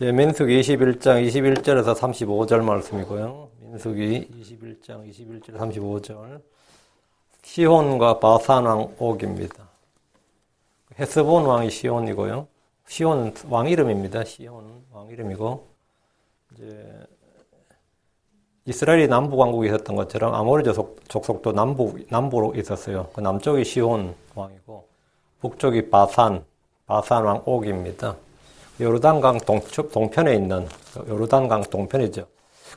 예, 민수기 21장 21절에서 35절 말씀이고요. 민수기 21장 21절 35절. 시혼과 바산 왕 옥입니다. 헤스본 왕이 시혼이고요. 시혼 왕 이름입니다. 시혼 왕 이름이고, 이제 이스라엘이 남부 왕국에 있었던 것처럼 아모리 족속도 남부로 있었어요. 그 남쪽이 시혼 왕이고, 북쪽이 바산 왕 옥입니다. 요르단강 동편에 있는, 요르단강 동편이죠.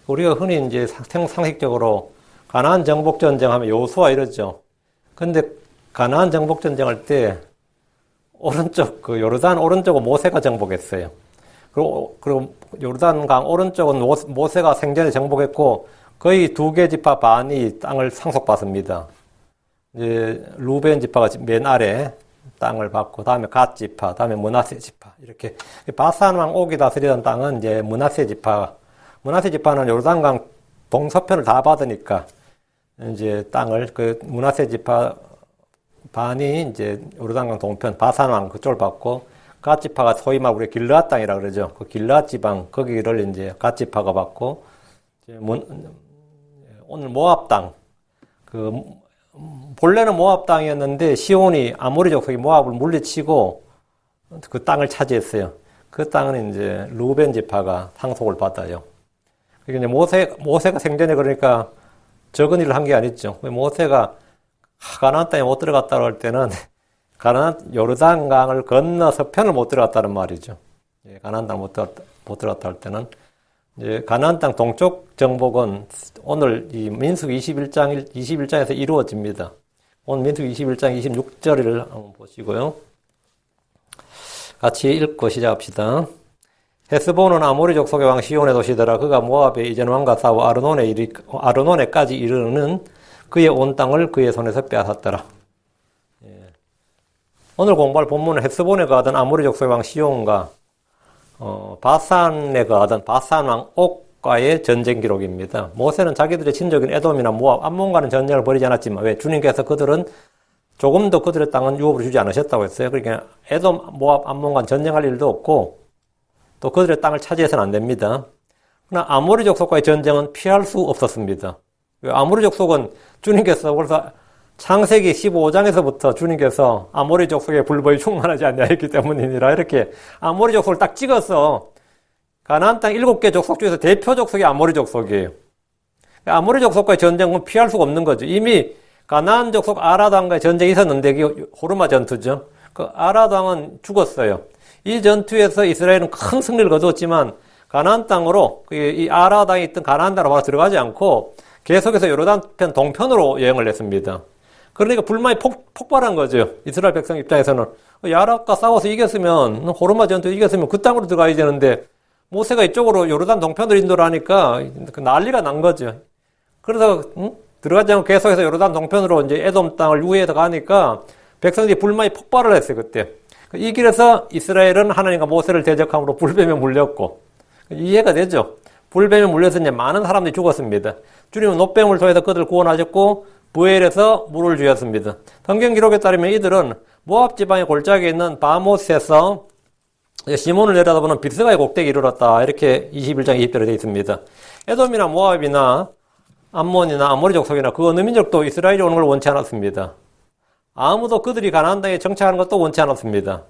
우리가 흔히 이제 상식적으로 가나안 정복 전쟁하면 여호수아 이러죠. 근데 가나안 정복 전쟁할 때 오른쪽, 그 요르단 오른쪽은 모세가 정복했어요. 그리고 요르단강 오른쪽은 모세가 생전에 정복했고, 거의 두 개 지파 반이 땅을 상속받습니다. 이제 루벤 지파가 맨 아래 땅을 받고, 다음에 갓 지파, 다음에 므낫세 지파, 이렇게. 바산 왕 옥이 다스리던 땅은 이제 므낫세 지파는 요르단강 동서편을 다 받으니까, 이제 땅을, 그 므낫세 지파 반이 이제 요르단강 동편, 바산 왕 그쪽을 받고, 갓 지파가 소위 말 우리 길르앗 땅이라 그러죠. 그 길르앗 지방, 거기를 이제 갓 지파가 받고, 이제 오늘 모압 땅, 본래는 모압 땅이었는데 시온이 아모리 족속이 모압을 물리치고 그 땅을 차지했어요. 그 땅은 이제 루벤 지파가 상속을 받아요. 그러니까 이제 모세가 생전에 그러니까 적은 일을 한 게 아니죠. 모세가 가나안 땅에 못 들어갔다고 할 때는 가나안 요르단강을 건너 서편을 못 들어갔다는 말이죠. 가나안 땅 못 들어갔다 할 때는 이제 가나안 땅 동쪽 정복은 오늘 이 민수기 21장에서 이루어집니다. 오늘 민수기 21장 26절을 한번 보시고요. 같이 읽고 시작합시다. 헤스본은 아모리 족속의 왕 시온의 도시더라. 그가 모압의 이전 왕과 싸워 아르논에까지 이르는 그의 온 땅을 그의 손에서 빼앗았더라. 오늘 공부할 본문은 헤스본에 거하던 아모리 족속의 왕 시온과 바산에 거하던 바산 왕 옥과의 전쟁 기록입니다. 모세는 자기들의 친족인 에돔이나 모압, 암몬과는 전쟁을 벌이지 않았지만, 왜? 주님께서 그들은 조금도 그들의 땅은 유업으로 주지 않으셨다고 했어요. 그러니까 에돔, 모압, 암몬과는 전쟁할 일도 없고, 또 그들의 땅을 차지해서는 안 됩니다. 그러나 아모리 족속과의 전쟁은 피할 수 없었습니다. 아모리 족속은 주님께서 벌써 창세기 15장에서부터 주님께서 아모리 족속의 불법이 충만하지 않냐 했기 때문이니라, 이렇게 아모리 족속을 딱 찍어서 가나안 땅 7개 족속 중에서 대표 족속이 아모리 족속이에요. 아모리 족속과의 전쟁은 피할 수가 없는 거죠. 이미 가나안 족속 아라드 왕과의 전쟁이 있었는데, 그게 호르마 전투죠. 그 아라드 왕은 죽었어요. 이 전투에서 이스라엘은 큰 승리를 거두었지만 가나안 땅으로, 이 아라드 왕이 있던 가나안 땅으로 바로 들어가지 않고 계속해서 요르단편 동편으로 여행을 했습니다. 그러니까 불만이 폭발한 거죠. 이스라엘 백성 입장에서는. 야락과 싸워서 이겼으면, 호르마 전투 이겼으면 그 땅으로 들어가야 되는데, 모세가 이쪽으로 요르단 동편으로 인도를 하니까 난리가 난 거죠. 그래서 들어가지 않고 계속해서 요르단 동편으로 이제 에돔 땅을 유해해서 가니까 백성들이 불만이 폭발을 했어요, 그때. 이 길에서 이스라엘은 하나님과 모세를 대적함으로 불뱀에 물렸고, 이해가 되죠? 불뱀에 물려서 이제 많은 사람들이 죽었습니다. 주님은 놋뱀을 통해서 그들을 구원하셨고, 부엘에서 물을 주었습니다. 성경 기록에 따르면 이들은 모압 지방의 골짜기에 있는 바못에서 시몬을 내려다보는 비스가의 꼭대기에 이르렀다. 이렇게 21장 20절에 되어 있습니다. 에돔이나 모압이나 암몬이나 아모리 족속이나 그 어느 민족도 이스라엘이 오는 걸 원치 않았습니다. 아무도 그들이 가나안 땅에 정착하는 것도 원치 않았습니다.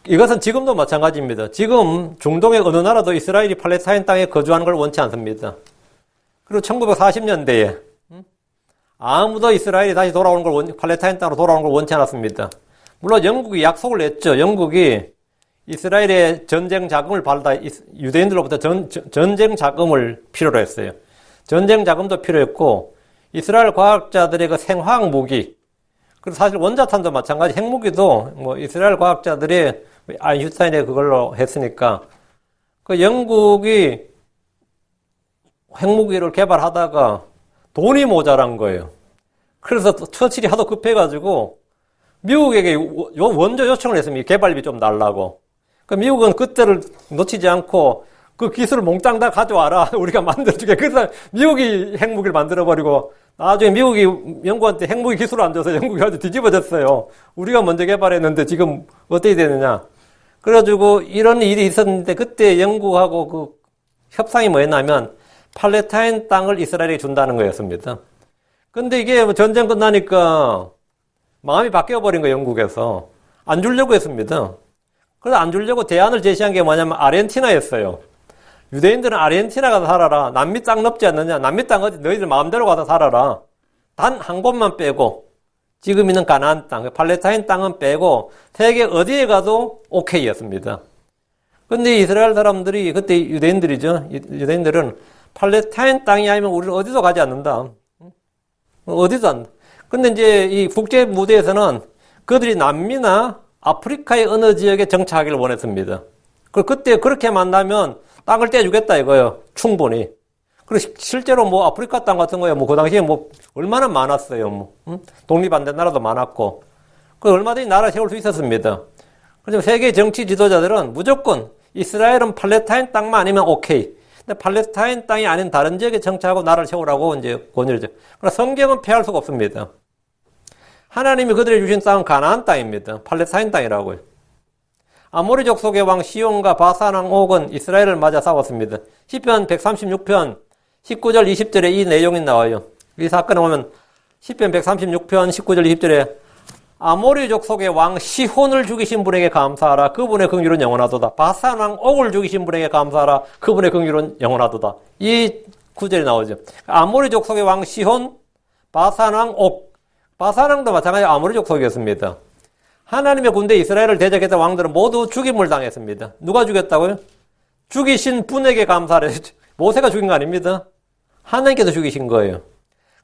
이것은 지금도 마찬가지입니다. 지금 중동의 어느 나라도 이스라엘이 팔레스타인 땅에 거주하는 걸 원치 않습니다. 그리고 1940년대에 아무도 이스라엘이 다시 팔레스타인 땅으로 돌아오는 걸 원치 않았습니다. 물론 영국이 약속을 냈죠. 영국이 이스라엘의 전쟁 자금을 받아 유대인들로부터 전쟁 자금을 필요로 했어요. 전쟁 자금도 필요했고, 이스라엘 과학자들의 그 생화학 무기, 그리고 사실 원자탄도 마찬가지, 핵무기도 뭐 이스라엘 과학자들이 아인슈타인이 그걸로 했으니까, 그 영국이 핵무기를 개발하다가 돈이 모자란 거예요. 그래서 처칠이 하도 급해가지고 미국에게 원조 요청을 했습니다. 개발비 좀 달라고. 그 미국은 그때를 놓치지 않고 그 기술을 몽땅 다 가져와라. 우리가 만들어주게. 그래서 미국이 핵무기를 만들어버리고, 나중에 미국이 영국한테 핵무기 기술을 안 줘서 영국이 아주 뒤집어졌어요. 우리가 먼저 개발했는데 지금 어떻게 되느냐. 그래가지고 이런 일이 있었는데 그때 영국하고 그 협상이 뭐였냐면 팔레스타인 땅을 이스라엘에게 준다는 거였습니다. 근데 이게 전쟁 끝나니까 마음이 바뀌어버린 거예요, 영국에서. 안 주려고 했습니다. 그래서 안 주려고 대안을 제시한 게 뭐냐면 아르헨티나였어요. 유대인들은 아르헨티나 가서 살아라. 남미 땅 넓지 않느냐. 남미 땅 어디 너희들 마음대로 가서 살아라. 단 한 곳만 빼고 지금 있는 가나안 땅, 팔레스타인 땅은 빼고 세계 어디에 가도 오케이였습니다. 근데 이스라엘 사람들이 그때 유대인들이죠. 유대인들은 팔레스타인 땅이 아니면 우리는 어디도 가지 않는다. 어디도 안. 근데 이제 이 국제 무대에서는 그들이 남미나 아프리카의 어느 지역에 정착하기를 원했습니다. 그때 그렇게 만나면 땅을 떼주겠다 이거예요. 충분히. 그리고 실제로 뭐 아프리카 땅 같은 거에 뭐 그 당시에 뭐 얼마나 많았어요. 뭐 독립 안 된 나라도 많았고. 그 얼마든지 나라 세울 수 있었습니다. 그래서 세계 정치 지도자들은 무조건 이스라엘은 팔레스타인 땅만 아니면 오케이. 근데 팔레스타인 땅이 아닌 다른 지역에 정착하고 나라를 세우라고 이제 권유를 했죠. 그러나 성경은 피할 수가 없습니다. 하나님이 그들에게 주신 땅은 가나안 땅입니다. 팔레스타인 땅이라고요. 아모리 족속의 왕 시온과 바산 왕 옥은 이스라엘을 맞아 싸웠습니다. 시편 136편 19절 20절에 이 내용이 나와요. 이 사건에 보면 시편 136편 19절 20절에 아모리 족속의 왕 시혼을 죽이신 분에게 감사하라. 그분의 긍휼은 영원하도다. 바산 왕 옥을 죽이신 분에게 감사하라. 그분의 긍휼은 영원하도다. 이 구절이 나오죠. 아모리 족속의 왕 시혼, 바산 왕 옥. 바산 왕도 마찬가지로 아모리 족속이었습니다. 하나님의 군대 이스라엘을 대적했던 왕들은 모두 죽임을 당했습니다. 누가 죽였다고요? 죽이신 분에게 감사를 했죠. 모세가 죽인 거 아닙니다. 하나님께서 죽이신 거예요.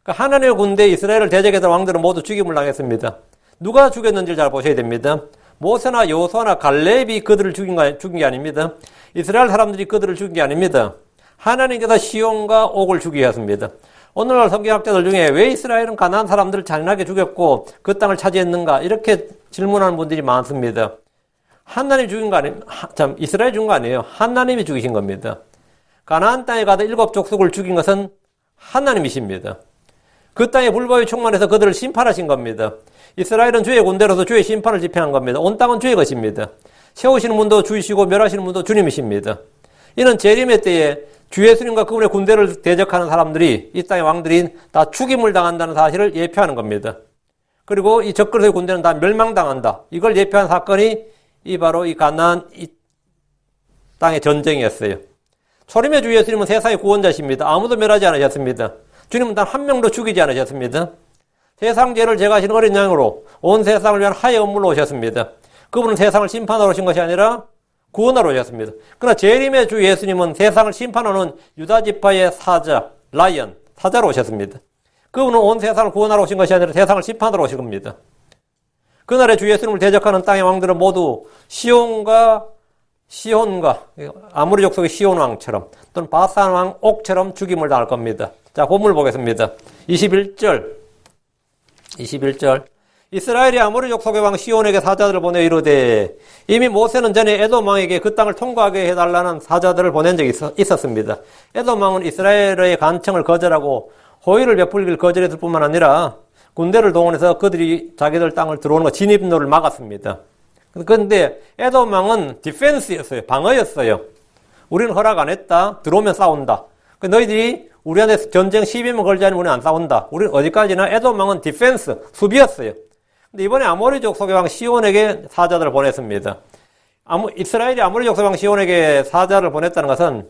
그러니까 하나님의 군대 이스라엘을 대적했던 왕들은 모두 죽임을 당했습니다. 누가 죽였는지를 잘 보셔야 됩니다. 모세나 여호수아나 갈렙이 그들을 죽인 게 아닙니다. 이스라엘 사람들이 그들을 죽인 게 아닙니다. 하나님께서 시온과 옥을 죽이게 하였습니다. 오늘날 성경학자들 중에 왜 이스라엘은 가나안 사람들을 잔인하게 죽였고 그 땅을 차지했는가 이렇게 질문하는 분들이 많습니다. 하나님이 죽인 거 아니에요. 이스라엘이 죽인 거 아니에요. 하나님이 죽이신 겁니다. 가나안 땅에 가다 7 족속을 죽인 것은 하나님이십니다. 그 땅에 불법이 충만해서 그들을 심판하신 겁니다. 이스라엘은 주의 군대로서 주의 심판을 집행한 겁니다. 온 땅은 주의 것입니다. 세우시는 분도 주이시고 멸하시는 분도 주님이십니다. 이는 재림의 때에 주 예수님과 그분의 군대를 대적하는 사람들이 이 땅의 왕들이 다 죽임을 당한다는 사실을 예표하는 겁니다. 그리고 이 적그리스도의 군대는 다 멸망당한다. 이걸 예표한 사건이 바로 이 가나안 이 땅의 전쟁이었어요. 초림의 주 예수님은 세상의 구원자십니다. 아무도 멸하지 않으셨습니다. 주님은 단 한 명도 죽이지 않으셨습니다. 세상 죄를 제거하시는 어린 양으로 온 세상을 위한 하의 언물로 오셨습니다. 그분은 세상을 심판하러 오신 것이 아니라 구원하러 오셨습니다. 그러나 재림의 주 예수님은 세상을 심판하는 유다 지파의 사자, 라이언, 사자로 오셨습니다. 그분은 온 세상을 구원하러 오신 것이 아니라 세상을 심판하러 오신 겁니다. 그날의 주 예수님을 대적하는 땅의 왕들은 모두 시온과 아모리 족속의 시온 왕처럼 또는 바산 왕 옥처럼 죽임을 당할 겁니다. 자, 본문을 보겠습니다. 21절. 이스라엘이 아모리 족속의 왕 시온에게 사자들을 보내 이르되 이미 모세는 전에 에돔 왕에게 그 땅을 통과하게 해달라는 사자들을 보낸 적이 있었습니다. 에돔 왕은 이스라엘의 간청을 거절하고 호의를 베풀기를 거절했을 뿐만 아니라 군대를 동원해서 그들이 자기들 땅을 들어오는 거 진입로를 막았습니다. 그런데 에돔 왕은 디펜스였어요. 방어였어요. 우리는 허락 안 했다. 들어오면 싸운다. 너희들이 우리한테 전쟁 시비만 걸지 않으면 우리는 안 싸운다. 우리는 어디까지나 에돔 왕은 디펜스, 수비였어요. 근데 이번에 아모리 족속의 왕 시온에게 사자들을 보냈습니다. 이스라엘이 아모리 족속의 왕 시온에게 사자를 보냈다는 것은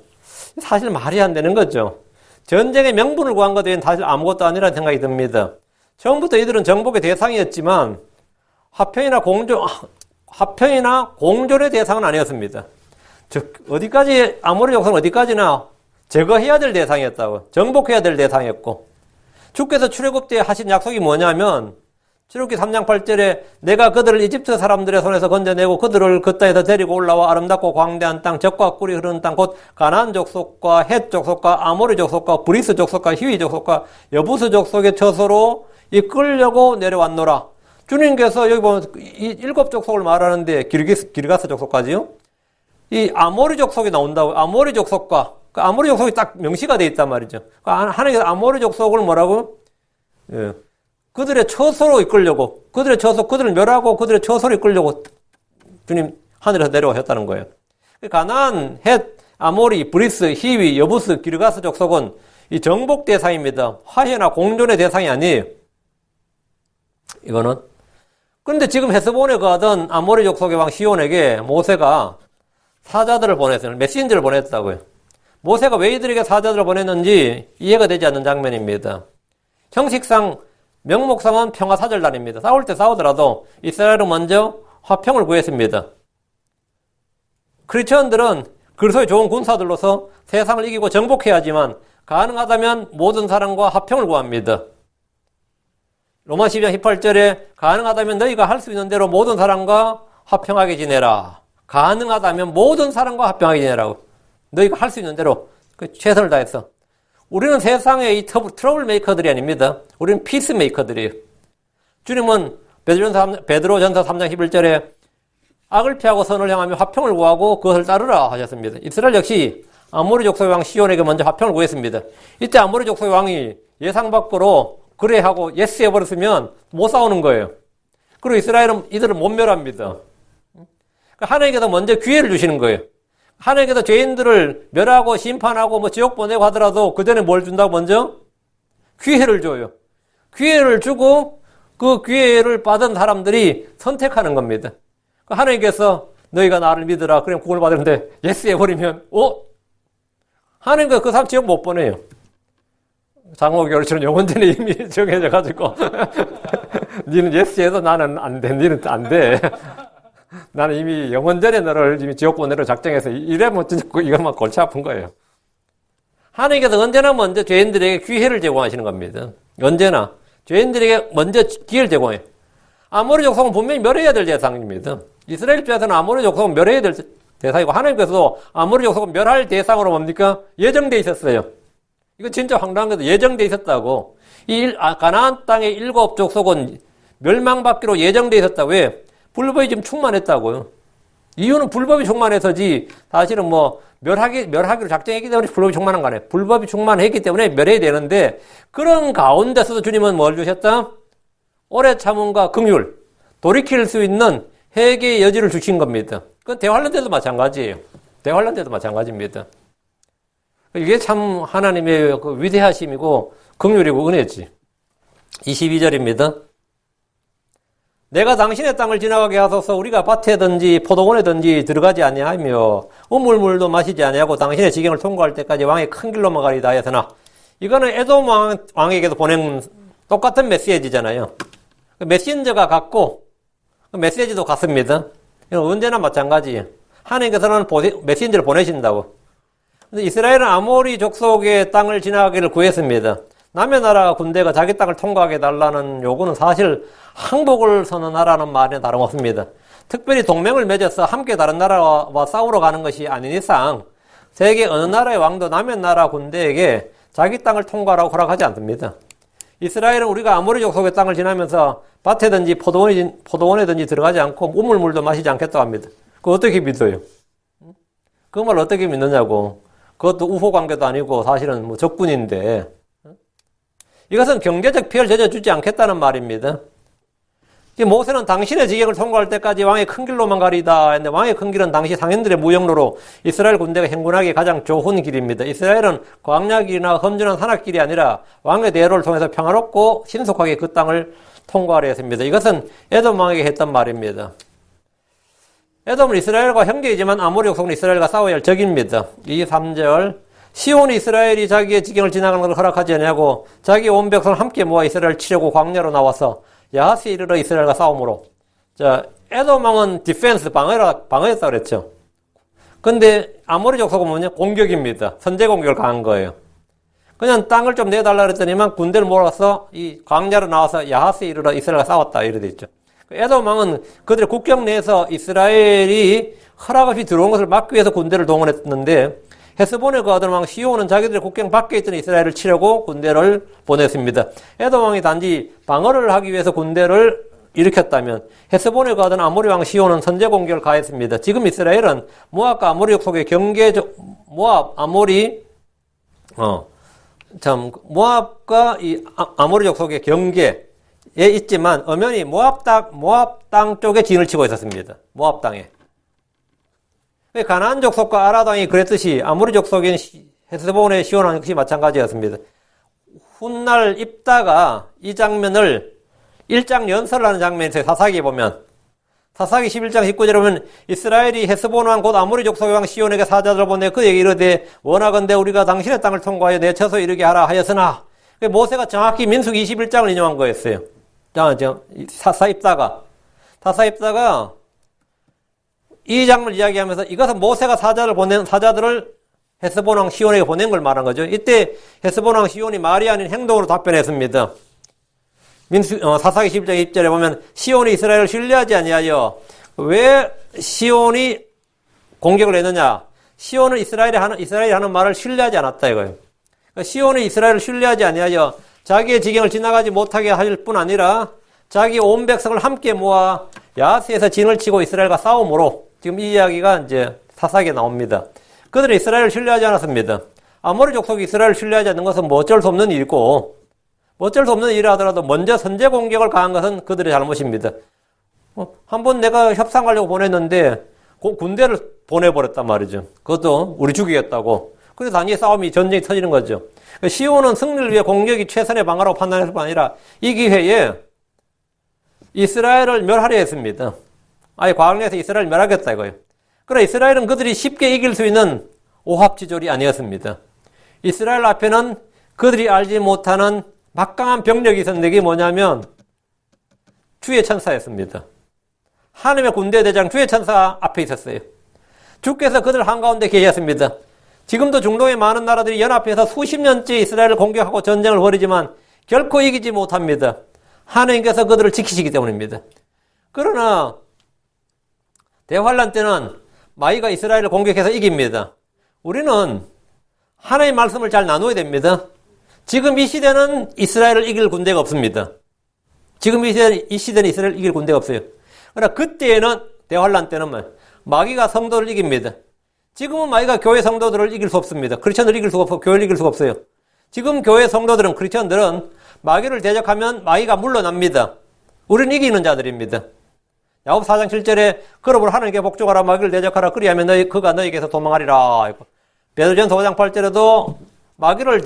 사실 말이 안 되는 거죠. 전쟁의 명분을 구한 것 외에는 사실 아무것도 아니라는 생각이 듭니다. 처음부터 이들은 정복의 대상이었지만 화평이나 공존의 대상은 아니었습니다. 즉 어디까지 아모리 족속은 어디까지나 제거해야 될 대상이었다고. 정복해야 될 대상이었고 주께서 출애굽 때 하신 약속이 뭐냐면 출애굽기 3장 8절에 내가 그들을 이집트 사람들의 손에서 건져내고 그들을 그 땅에서 데리고 올라와 아름답고 광대한 땅, 젖과 꿀이 흐르는 땅, 곧 가나안 족속과 헷 족속과 아모리 족속과 브리스 족속과 히위 족속과 여부스 족속의 처소로 이끌려고 내려왔노라. 주님께서 여기 보면 이 7 족속을 말하는데 기르가스 족속까지요. 이 아모리 족속이 나온다고. 아모리 족속과 아모리 족속이 딱 명시가 되어 있단 말이죠. 하나님께서 아모리 족속을 뭐라고? 예. 그들의 처소로 이끌려고, 그들을 멸하고 그들의 처소로 이끌려고 주님 하늘에서 내려오셨다는 거예요. 가나안, 헷, 아모리, 브리스, 히위, 여부스, 기르가스 족속은 이 정복 대상입니다. 화해나 공존의 대상이 아니에요. 이거는. 그런데 지금 헤스본에 거하던 아모리 족속의 왕 시온에게 모세가 사자들을 보냈어요. 메신저를 보냈다고요. 모세가 왜 이들에게 사자들을 보냈는지 이해가 되지 않는 장면입니다. 형식상 명목상은 평화사절단입니다. 싸울 때 싸우더라도 이스라엘은 먼저 화평을 구했습니다. 크리스천들은 그리스도의 좋은 군사들로서 세상을 이기고 정복해야 하지만 가능하다면 모든 사람과 화평을 구합니다. 로마 12장 18절에 가능하다면 너희가 할 수 있는 대로 모든 사람과 화평하게 지내라. 가능하다면 모든 사람과 화평하게 지내라고. 너희가 할 수 있는 대로 최선을 다했어. 우리는 세상의 이 트러블 메이커들이 아닙니다. 우리는 피스 메이커들이에요. 주님은 베드로전서 3장 11절에 악을 피하고 선을 향하며 화평을 구하고 그것을 따르라 하셨습니다. 이스라엘 역시 아모리 족속의 왕 시온에게 먼저 화평을 구했습니다. 이때 아모리 족속의 왕이 예상 밖으로 그래 하고 예스 해버렸으면 못 싸우는 거예요. 그리고 이스라엘은 이들을 못 멸합니다. 하나님께서 먼저 기회를 주시는 거예요. 하나님께서 죄인들을 멸하고 심판하고 지옥 보내고 하더라도 그 전에 뭘 준다고 먼저? 기회를 줘요. 기회를 주고 그 기회를 받은 사람들이 선택하는 겁니다. 하나님께서 너희가 나를 믿으라. 그럼 구원을 받으는데 예스 해버리면 하나님께서 그 사람 지옥 못 보내요. 장호교회처럼 영혼전에 이미 정해져 가지고 니는 예스 해도 나는 안 돼. 니는 안 돼. 나는 이미 영원전에 너를 이미 지옥 보내로 작정해서 이래면 진짜 이것만 골치 아픈 거예요. 하나님께서 언제나 먼저 죄인들에게 기회를 제공하시는 겁니다. 언제나 죄인들에게 먼저 기회를 제공해요. 아모리 족속은 분명히 멸해야 될 대상입니다. 이스라엘 입장에서는 아모리 족속은 멸해야 될 대상이고 하나님께서도 아모리 족속은 멸할 대상으로 뭡니까? 예정돼 있었어요. 이거 진짜 황당한 것도 예정돼 있었다고. 가나안 땅의 7 족속은 멸망받기로 예정돼 있었다고. 왜? 불법이 지금 충만했다고요. 이유는 불법이 충만해서지 사실은 멸하기로 작정했기 때문에 불법이 충만한 거 아니에요. 불법이 충만했기 때문에 멸해야 되는데 그런 가운데서도 주님은 뭘 주셨다? 오래 참음과 긍휼, 돌이킬 수 있는 회개의 여지를 주신 겁니다. 그건 대환란 때도 마찬가지예요. 대환란 때도 마찬가지입니다. 이게 참 하나님의 그 위대하심이고 긍휼이고 은혜지. 22절입니다. 내가 당신의 땅을 지나가게 하소서. 우리가 밭에든지 포도원에든지 들어가지 아니하며 우물물도 마시지 아니하고 당신의 지경을 통과할 때까지 왕의 큰 길로만 가리다 하였으나 이거는 에돔 왕에게도 보낸 똑같은 메시지잖아요. 메신저가 갔고 메시지도 갔습니다. 언제나 마찬가지예요. 하나님께서는 메신저를 보내신다고. 근데 이스라엘은 아모리 족속의 땅을 지나가기를 구했습니다. 남의 나라 군대가 자기 땅을 통과하게 달라는 요구는 사실 항복을 선언하라는 말에 다름없습니다. 특별히 동맹을 맺어서 함께 다른 나라와 싸우러 가는 것이 아닌 이상 세계 어느 나라의 왕도 남의 나라 군대에게 자기 땅을 통과하라고 허락하지 않습니다. 이스라엘은 우리가 아모리 족속의 땅을 지나면서 밭에든지 포도원에든지 들어가지 않고 우물물도 마시지 않겠다고 합니다. 그거 어떻게 믿어요? 그 말 어떻게 믿느냐고. 그것도 우호 관계도 아니고 사실은 적군인데 이것은 경제적 피해를 져주지 않겠다는 말입니다. 모세는 당신의 지경을 통과할 때까지 왕의 큰 길로만 가리다 했는데 왕의 큰 길은 당시 상인들의 무역로로 이스라엘 군대가 행군하기 가장 좋은 길입니다. 이스라엘은 광야길이나 험준한 산악길이 아니라 왕의 대로를 통해서 평화롭고 신속하게 그 땅을 통과하려 했습니다. 이것은 에돔 왕에게 했던 말입니다. 에돔은 이스라엘과 형제이지만 아모리 족속은 이스라엘과 싸워야 할 적입니다. 23절 시온이 이스라엘이 자기의 지경을 지나가는 것을 허락하지 않냐고 자기 온 백성을 함께 모아 이스라엘을 치려고 광야로 나와서 야하스에 이르러 이스라엘과 싸움으로. 자, 에돔 왕은 디펜스, 방어했다고 그랬죠. 근데 아모리 족속은 뭐냐? 공격입니다. 선제 공격을 강한 거예요. 그냥 땅을 좀 내달라 그랬더니만 군대를 몰아서 이 광야로 나와서 야하스에 이르러 이스라엘과 싸웠다. 이래 돼 있죠. 에돔 왕은 그들의 국경 내에서 이스라엘이 허락 없이 들어온 것을 막기 위해서 군대를 동원했는데 헤스본에 거하던 왕 시온은 자기들의 국경 밖에 있던 이스라엘을 치려고 군대를 보냈습니다. 에돔 왕이 단지 방어를 하기 위해서 군대를 일으켰다면 헤스본에 거하던 아모리 왕 시온은 선제 공격을 가했습니다. 지금 이스라엘은 모압과 아모리 속의 모압과 이 아모리족 속의 경계에 있지만 엄연히 모압 땅 쪽에 진을 치고 있었습니다. 모압 땅에. 가나안 족속과 아라 땅이 그랬듯이 아모리 족속인 헤스본의 시온왕 역시 마찬가지였습니다. 훗날 입다가 이 장면을 1장 연설을 하는 장면이 있어요. 사사기에 보면. 사사기 11장 19절에 보면 이스라엘이 헤스본 왕 곧 아모리 족속의 왕 시온에게 사자들을 보내 그에게 이르되 원하건대 우리가 당신의 땅을 통과하여 내쳐서 이르게 하라 하였으나 모세가 정확히 민수기 21장을 인용한 거였어요. 사사 입다가 이 장면을 이야기하면서 이것은 모세가 사자들을 헤스본 왕 시온에게 보낸 걸 말한 거죠. 이때 헤스본 왕 시온이 말이 아닌 행동으로 답변했습니다. 사사기 11장 20절에 보면 시온이 이스라엘을 신뢰하지 아니하여 왜 시온이 공격을 했느냐? 시온은 이스라엘이 하는 말을 신뢰하지 않았다 이거예요. 그러니까 시온이 이스라엘을 신뢰하지 아니하여 자기의 지경을 지나가지 못하게 할 뿐 아니라 자기 온 백성을 함께 모아 야스에서 진을 치고 이스라엘과 싸움으로 지금 이 이야기가 이제 사사기에 나옵니다. 그들은 이스라엘을 신뢰하지 않았습니다. 아모리 족속이 이스라엘을 신뢰하지 않는 것은 뭐 어쩔 수 없는 일이고 어쩔 수 없는 일을 하더라도 먼저 선제 공격을 가한 것은 그들의 잘못입니다. 한번 내가 협상하려고 보냈는데 군대를 보내버렸단 말이죠. 그것도 우리 죽이겠다고. 그래서 단위의 전쟁이 터지는 거죠. 시온은 승리를 위해 공격이 최선의 방어라고 판단했을 뿐 아니라 이 기회에 이스라엘을 멸하려 했습니다. 아예 광야에서 이스라엘을 멸하겠다 이거예요. 그러나 이스라엘은 그들이 쉽게 이길 수 있는 오합지졸이 아니었습니다. 이스라엘 앞에는 그들이 알지 못하는 막강한 병력이 있었는데 이게 뭐냐면 주의 천사였습니다. 하나님의 군대 대장 주의 천사 앞에 있었어요. 주께서 그들 한가운데 계셨습니다. 지금도 중동의 많은 나라들이 연합해서 수십 년째 이스라엘을 공격하고 전쟁을 벌이지만 결코 이기지 못합니다. 하나님께서 그들을 지키시기 때문입니다. 그러나 대환란 때는 마이가 이스라엘을 공격해서 이깁니다. 우리는 하나님의 말씀을 잘 나눠야 됩니다. 지금 이 시대는 이스라엘을 이길 군대가 없습니다. 지금 이 시대는 이스라엘을 이길 군대가 없어요. 그러나 그때에는 대환란 때는 마귀가 성도를 이깁니다. 지금은 마귀가 교회 성도들을 이길 수 없습니다. 크리스천을 이길 수가 없고 교회를 이길 수가 없어요. 지금 교회 성도들은 크리스천들은 마귀를 대적하면 마귀가 물러납니다. 우리는 이기는 자들입니다. 야고보 4장 7절에 그러므로 하나님께 복종하라 마귀를 대적하라 그리하면 그가 너에게서 도망하리라. 베드로전서 5장 8절에도 마귀를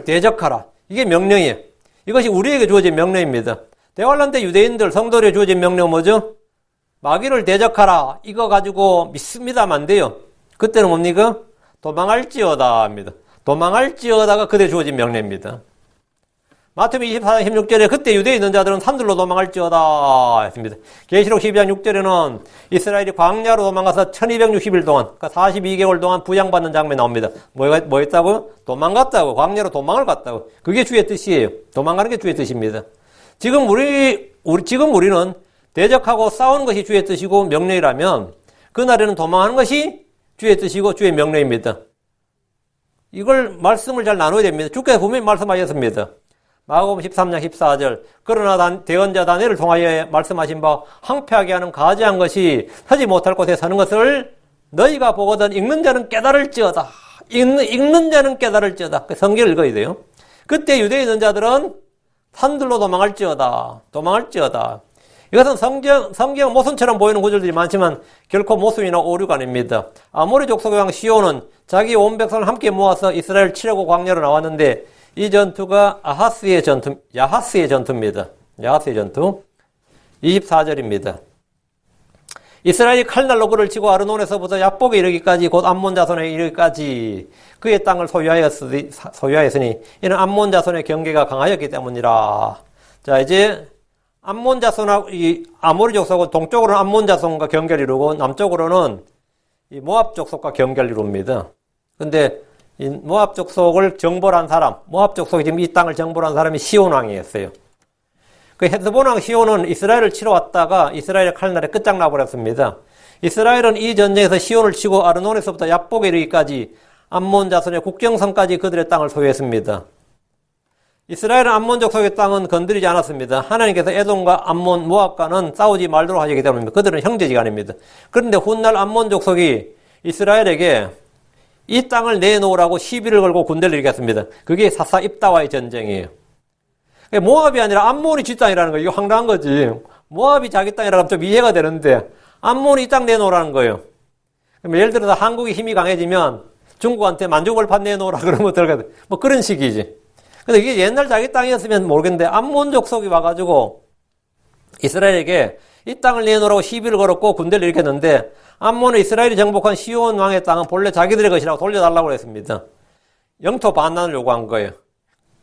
대적하라. 이게 명령이에요. 이것이 우리에게 주어진 명령입니다. 대환란 때 유대인들 성도들에게 주어진 명령은 뭐죠? 마귀를 대적하라. 이거 가지고 믿습니다면 안 돼요. 그때는 뭡니까? 도망할지어다 합니다. 도망할지어다가 그때 주어진 명령입니다. 마태복음 24장 16절에 그때 유대에 있는 자들은 산들로 도망할지어다 했습니다. 계시록 12장 6절에는 이스라엘이 광야로 도망가서 1260일 동안, 그러니까 42개월 동안 부양받는 장면이 나옵니다. 뭐 했다고요? 도망갔다고. 광야로 도망을 갔다고. 그게 주의 뜻이에요. 도망가는 게 주의 뜻입니다. 지금 우리는 대적하고 싸우는 것이 주의 뜻이고 명령이라면 그날에는 도망하는 것이 주의 뜻이고 주의 명령입니다. 이걸 말씀을 잘 나눠야 됩니다. 주께서 분명히 말씀하셨습니다. 마가복음 13장 14절 그러나 대언자 다니엘을 통하여 말씀하신 바 황폐하게 하는 가지한 것이 서지 못할 곳에 서는 것을 너희가 보거든 읽는 자는 깨달을지어다. 읽는 자는 깨달을지어다. 성경을 읽어야 돼요. 그때 유대에 있는 자들은 산들로 도망할지어다. 이것은 성경 모순처럼 보이는 구절들이 많지만 결코 모순이나 오류가 아닙니다. 아모리 족속의 왕 시온은 자기 온 백성을 함께 모아서 이스라엘 치려고 광야로 나왔는데 이 전투가 야하스의 전투입니다. 야하스의 전투 24절입니다. 이스라엘이 칼날로 그를 치고 아르논에서부터 야복에 이르기까지 곧 암몬 자손에 이르기까지 그의 땅을 소유하였으니 이는 암몬 자손의 경계가 강하였기 때문이라. 자, 이제 암몬 자손하고 이 아모리 족속은 동쪽으로는 암몬 자손과 경계를 이루고 남쪽으로는 이 모압 족속과 경계를 이룹니다. 근데 이 모압 족속을 정벌한 사람, 모압 족속이 지금 이 땅을 정벌한 사람이 시온 왕이었어요. 그 헤스본 왕 시온은 이스라엘을 치러 왔다가 이스라엘의 칼날에 끝장나 버렸습니다. 이스라엘은 이 전쟁에서 시온을 치고 아르논에서부터 야복에 이르기까지 암몬 자손의 국경선까지 그들의 땅을 소유했습니다. 이스라엘은 암몬 족속의 땅은 건드리지 않았습니다. 하나님께서 에돔과 암몬, 모압과는 싸우지 말도록 하시기 때문입니다. 그들은 형제지간입니다. 그런데 훗날 암몬 족속이 이스라엘에게 이 땅을 내놓으라고 시비를 걸고 군대를 일으켰습니다. 그게 사사 입다와의 전쟁이에요. 모압이 아니라 암몬이 지 땅이라는 거예요. 이거 황당한 거지. 모압이 자기 땅이라고 하면 좀 이해가 되는데 암몬이 이 땅 내놓으라는 거예요. 예를 들어서 한국이 힘이 강해지면 중국한테 만주벌판 내놓으라 그러면 들어가야 돼. 뭐 그런 식이지. 근데 이게 옛날 자기 땅이었으면 모르겠는데 암몬 족속이 와가지고 이스라엘에게 이 땅을 내놓으라고 시비를 걸었고 군대를 일으켰는데 암몬은 이스라엘이 정복한 시온 왕의 땅은 본래 자기들의 것이라고 돌려달라고 했습니다. 영토 반환을 요구한 거예요.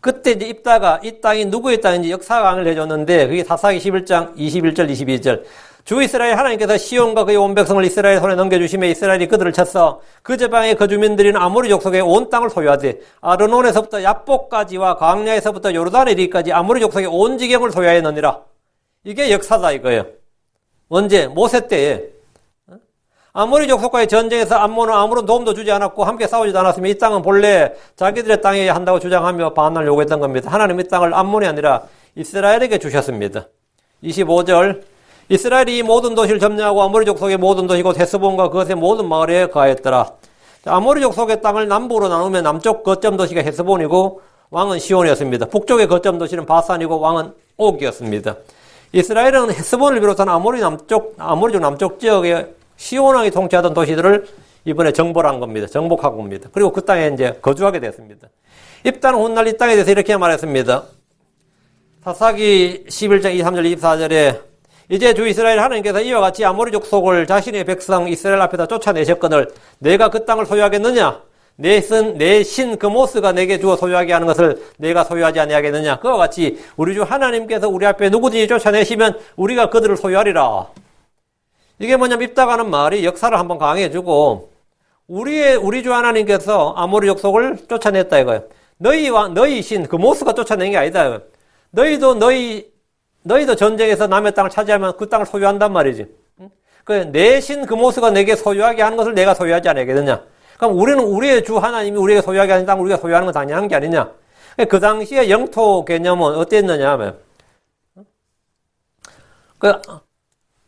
그때 이제 입다가 이 땅이 누구의 땅인지 역사 강의를 해줬는데 그게 사사기 11장 21절 22절 주 이스라엘 하나님께서 시온과 그의 온 백성을 이스라엘 손에 넘겨주시며 이스라엘이 그들을 쳤어 그 지방의 거주민들인 아모리 족속의 온 땅을 소유하되 아르논에서부터 야복까지와 광야에서부터 요르단에 이르기까지 아모리 족속의 온 지경을 소유하였느니라. 이게 역사다 이거예요. 언제? 모세 때에 아모리 족속과의 전쟁에서 암몬은 아무런 도움도 주지 않았고 함께 싸우지도 않았으며 이 땅은 본래 자기들의 땅이어야 한다고 주장하며 반환을 요구했던 겁니다. 하나님 이 땅을 암몬이 아니라 이스라엘에게 주셨습니다. 25절 이스라엘이 이 모든 도시를 점령하고 아모리 족속의 모든 도시 곧 헤스본과 그것의 모든 마을에 거하였더라. 아모리 족속의 땅을 남북으로 나누면 남쪽 거점 도시가 헤스본이고 왕은 시온이었습니다. 북쪽의 거점 도시는 바산이고 왕은 옥이었습니다. 이스라엘은 헤스본을 비롯한 아모리 족 남쪽 지역의 시온 왕이 통치하던 도시들을 이번에 정벌한 겁니다. 정복한 겁니다. 그리고 그 땅에 이제 거주하게 됐습니다. 입다는 훗날 이 땅에 대해서 이렇게 말했습니다. 사사기 11장 23절 24절에 이제 주 이스라엘 하나님께서 이와 같이 아모리 족속을 자신의 백성 이스라엘 앞에다 쫓아내셨거늘 내가 그 땅을 소유하겠느냐? 내 신 그모스가 내게 주어 소유하게 하는 것을 내가 소유하지 아니하겠느냐? 그와 같이 우리 주 하나님께서 우리 앞에 누구든지 쫓아내시면 우리가 그들을 소유하리라. 이게 뭐냐면 입다가는 말이 역사를 한번 강해주고 우리 주 하나님께서 아모리 족속을 쫓아냈다 이거예요. 너희 신 그모스가 쫓아낸 게 아니다. 너희도 전쟁에서 남의 땅을 차지하면 그 땅을 소유한단 말이지. 내 신 그모스가 내게 소유하게 하는 것을 내가 소유하지 않겠느냐. 그럼 우리는 우리의 주 하나님이 우리에게 소유하게 하는 땅을 우리가 소유하는 건 당연한 게 아니냐. 그 당시에 영토 개념은 어땠느냐 하면